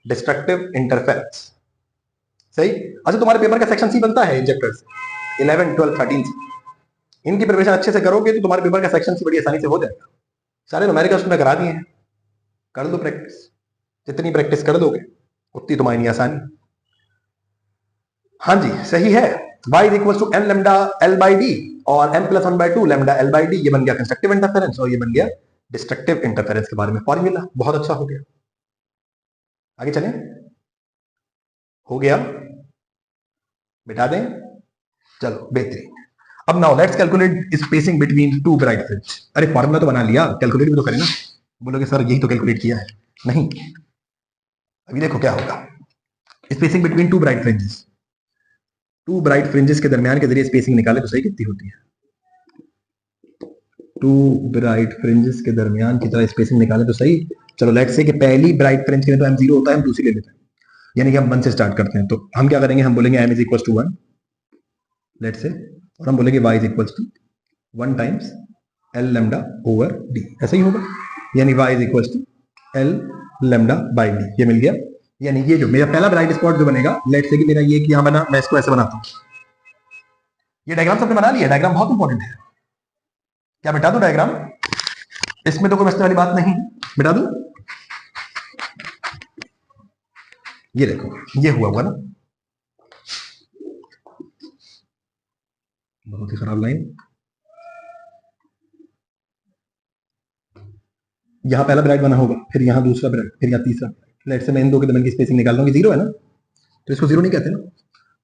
डिस्ट्रक्टिव इंटरफेरेंस, सही। अच्छा, तुम्हारे पेपर का सेक्शन सी बनता है इंजेक्टर्स 11, 12, 13 से, इनकी प्रिपरेशन अच्छे से करोगे तो तुम्हारे पेपर का सेक्शन सी बड़ी आसानी से हो जाएगा। सारे न्यूमेरिकल्स तुमने करा दिए हैं, कर लो प्रैक्टिस, जितनी प्रैक्टिस कर दोगे उतनी तुम्हारी आसानी। हाँ जी, सही है, y is equal to m lambda l by D और m plus 1/2 lambda l by D, ये बन गया कंस्ट्रक्टिव इंटरफेरेंस और ये बन गया डिस्ट्रक्टिव इंटरफेरेंस के बारे में फॉर्मूला। बहुत अच्छा हो गया, आगे चलें। हो गया, बिठा दें, चलो बेहतरीन। अब now let's calculate spacing between two bright fringe. अरे फॉर्मूला तो बना लिया, कैलकुलेट भी तो करें ना। बोलोगे सर यही तो कैलकुलेट किया है, नहीं, अभी देखो क्या होगा। Spacing between two bright fringes, two bright fringes के दरमियान के जरिए स्पेसिंग निकाले तो सही कितनी होती है? टू ब्राइट फ्रिंजेस के दरमियान की तरह स्पेसिंग निकाले तो सही। चलो लेट्स से कि पहली ब्राइट फ्रिंज के लिए तो m0 होता है, हम दूसरी ले लेते हैं, यानी कि हम 1 से स्टार्ट करते हैं। तो हम क्या करेंगे, हम बोलेंगे m is equal to 1 let's say, और हम बोलेंगे y is equal to 1 times l lambda over d, ऐसा ही होगा, यानी y is equal to l lambda by d, ये मिल गया। यानी ये जो मेरा पहला ब्राइट स्पॉट जो बनेगा, लेट्स से कि मेरा ये कि यहां बना, मैं इसको ऐसे बनाता हूं। ये डायग्राम सबने बना लिया, डायग्राम बहुत इंपॉर्टेंट है। क्या बिठा दो डायग्राम? इसमें तो कोई मसले वाली बात नहीं, बिठा दो। ये देखो, ये हुआ ना, बहुत ही खराब लाइन। यहां पहला ब्राइट बना होगा, फिर यहां दूसरा ब्राइट, फिर यहां तीसरा। लेट्स से मैं इन दो के दरमियान की स्पेसिंग निकाल लूंगी, 0 है ना, तो इसको 0 नहीं कहते ना।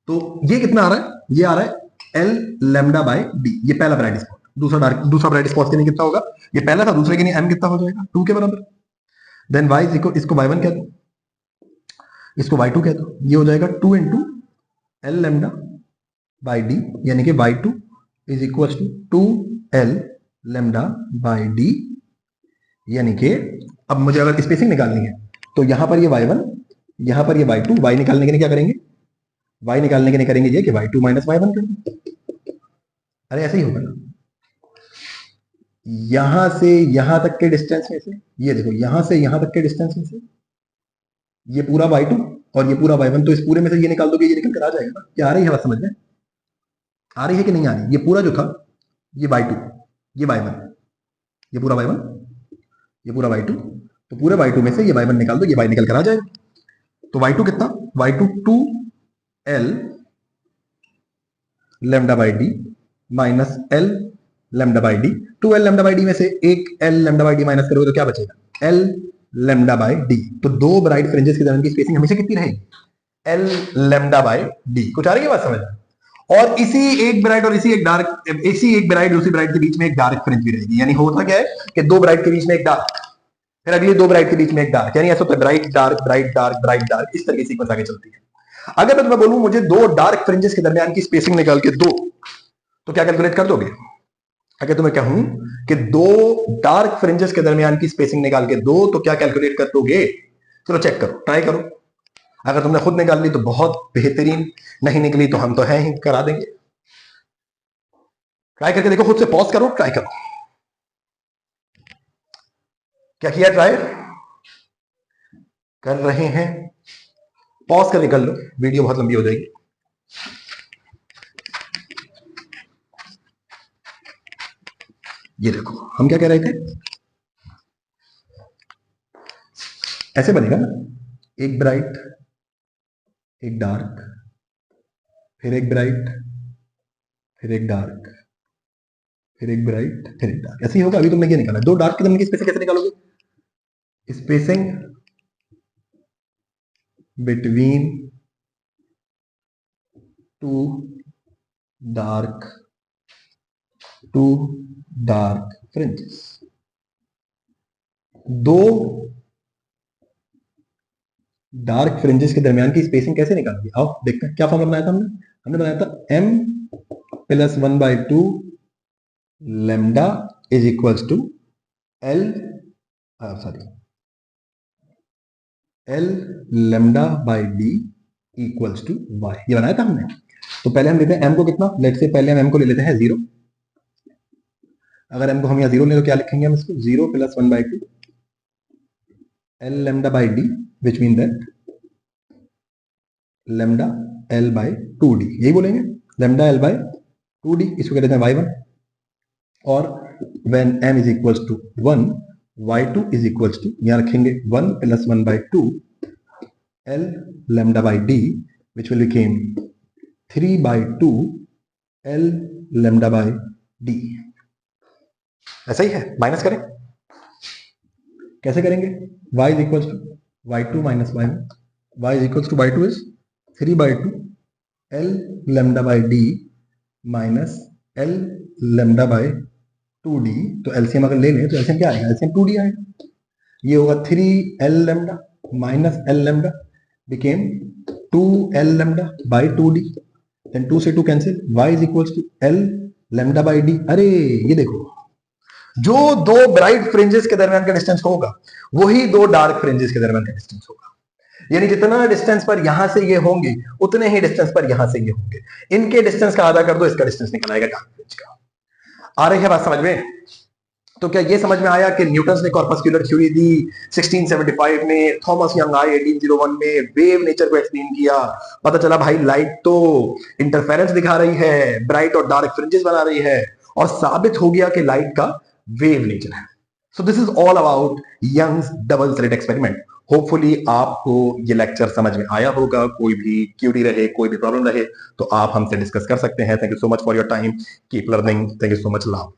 तो ये कितना आ रहा है? ये आ रहा है l लैम्डा बाय d, ये पहला ब्राइट स्पॉट। दूसरा ब्राइट स्पॉट के लिए कितना होगा? ये पहला था, दूसरे के लिए m कितना हो जाएगा? 2 के बराबर। देन y इक्वल, इसको y1 कह दो, इसको y2 कह दो, ये हो जाएगा 2 into l lambda by d, यानी कि y2 is equal to 2l lambda by d, यानी कि अब मुझे अगर स्पेसिंग निकालनी है तो यहां पर ये y1, यहां पर ये y2, y निकालने के लिए क्या करेंगे? y निकालने के लिए करेंगे ये कि y2 माइनस y1 कर दो। अरे ऐसे ही होगा ना, यहां से यहां तक के डिस्टेंस में से, ये देखो यहां से यहां तक के डिस्टेंस में से ये पूरा y2 और ये पूरा y1, तो इस पूरे में से ये निकाल दोगे, ये निकल कर आ जाएगा। क्या आ रही है बात समझ में? आ रही है कि नहीं आ रही? ये पूरा जो था, ये y2, ये y1, ये पूरा y1, ये पूरा y2, तो पूरे y2 में से ये y1 निकाल दो, ये y निकल कर आ जाएगा। तो y2 कितना? y2 2l lambda by D minus l lambda by D. 2l lambda by D में से एक l lambda by D minus करोगे तो क्या बचेगा? l lambda by D. तो दो ब्राइट फ्रिंजेस के दरमियान की स्पेसिंग हमेशा कितनी रहेगी? l lambda by D. कुछ आ रही है बात समझ? और इसी एक ब्राइट और इसी एक डार्क, इसी एक ब्राइट दूसरी ब्राइट के बीच में एक डार्क फ्रिंज भी रहेगी। यानी होता क्या है कि दो ब्राइट के बीच में एक डार्क, फिर अगली दो ब्राइट के बीच में एक डार्क, यानी ऐसा होता है bright dark bright dark bright dark, इस तरह की सीक्वेंस आगे चलती है। अगर मैं तुम्हें बोलूं मुझे दो डार्क फ्रिंजेस के दरमियान की स्पेसिंग निकाल के दो, तो क्या कैलकुलेट कर दोगे? अगर तुम्हें कहूं कि दो डार्क फ्रिंजेस के दरमियान की स्पेसिंग निकाल के दो, तो क्या कैलकुलेट कर दोगे? चलो चेक करो, ट्राई करो। अगर तुमने खुद निकाल ली तो बहुत बेहतरीन, नहीं निकली तो हम तो हैं ही, करा देंगे। ट्राई करके देखो, खुद से पॉज करो, ट्राई करो। क्या किया? ट्राई कर रहे हैं, पॉज करके कर लो, वीडियो बहुत लंबी हो जाएगी। ये देखो, हम क्या कह रहे थे, ऐसे बनेगा ना, एक ब्राइट एक डार्क, फिर एक ब्राइट फिर एक डार्क, फिर एक ब्राइट फिर एक डार्क, ऐसे ही होगा। अभी तुमने क्या निकाला? दो डार्क के दरमियान की स्पेसिंग कैसे निकालोगे? Spacing between to dark fringes, दो डार्क फ्रिंजेस के दरमियान की स्पेसिंग कैसे निकालोगे? आओ देखते हैं। क्या फॉर्मूला बनाया था हमने? हमने बनाया था m plus 1/2 lambda is equals to L L lambda by D equals to Y, ये बनाया था हमने। तो पहले हम लेते हैं m को कितना, लेट से पहले हम m को ले लेते हैं 0। अगर m को हम यहाँ 0 ले तो क्या लिखेंगे हम इसको, 0 plus 1/2 L lambda by D, which mean that lambda L by 2d, यही बोलेंगे, लेमडा एल बाई 2d, इसको कहते हैं y1। और when m is equals to 1, y2 is equals to, यहाँ रखेंगे 1 plus 1/2 l lambda by d, which will become 3/2 l lambda by d। ऐसा ही है, माइनस करें, कैसे करेंगे, y is equals to y2 minus y1, y is equals to y2 is 3/2 l lambda by d minus l lambda by 2d। तो LCM अगर ले लें तो एलसीएम क्या आएगा, एलसीएम 2d आएगा। ये होगा 3l lambda minus l lambda became 2l lambda by 2d, then 2 से 2 cancel, y is equals to l lambda by d। अरे ये देखो, जो दो ब्राइट फ्रिंजेस के दरमियान का डिस्टेंस होगा वही दो डार्क फ्रिंजेस के दरमियान का डिस्टेंस होगा, यानी जितना डिस्टेंस पर यहां से ये होंगे उतने ही डिस्टेंस पर यहां से ये होंगे। इनके डिस्टेंस का आधा कर दो, इसका डिस्टेंस निकल आएगा डार्क फ्रिंज का। आ रही है बात समझ में? तो क्या ये समझ में आया कि न्यूटन ने कॉर्पस्कुलर थ्योरी दी 1675 में, थॉमस यंग आए 1801 में, वेव नेचर को एक्सप्लेन किया, पता चला भाई लाइट तो इंटरफेरेंस दिखा रही है, ब्राइट और डार्क फ्रिंजेस बना रही है, और साबित हो गया कि लाइट का वेव नेचर है। So this is all about Young's double slit experiment. Hopefully आपको ये लेक्चर समझ में आया होगा। कोई भी क्यूरी रहे, कोई भी प्रॉब्लम रहे तो आप हमसे डिस्कस कर सकते हैं। Thank you so much for your time, keep learning, thank you so much, love.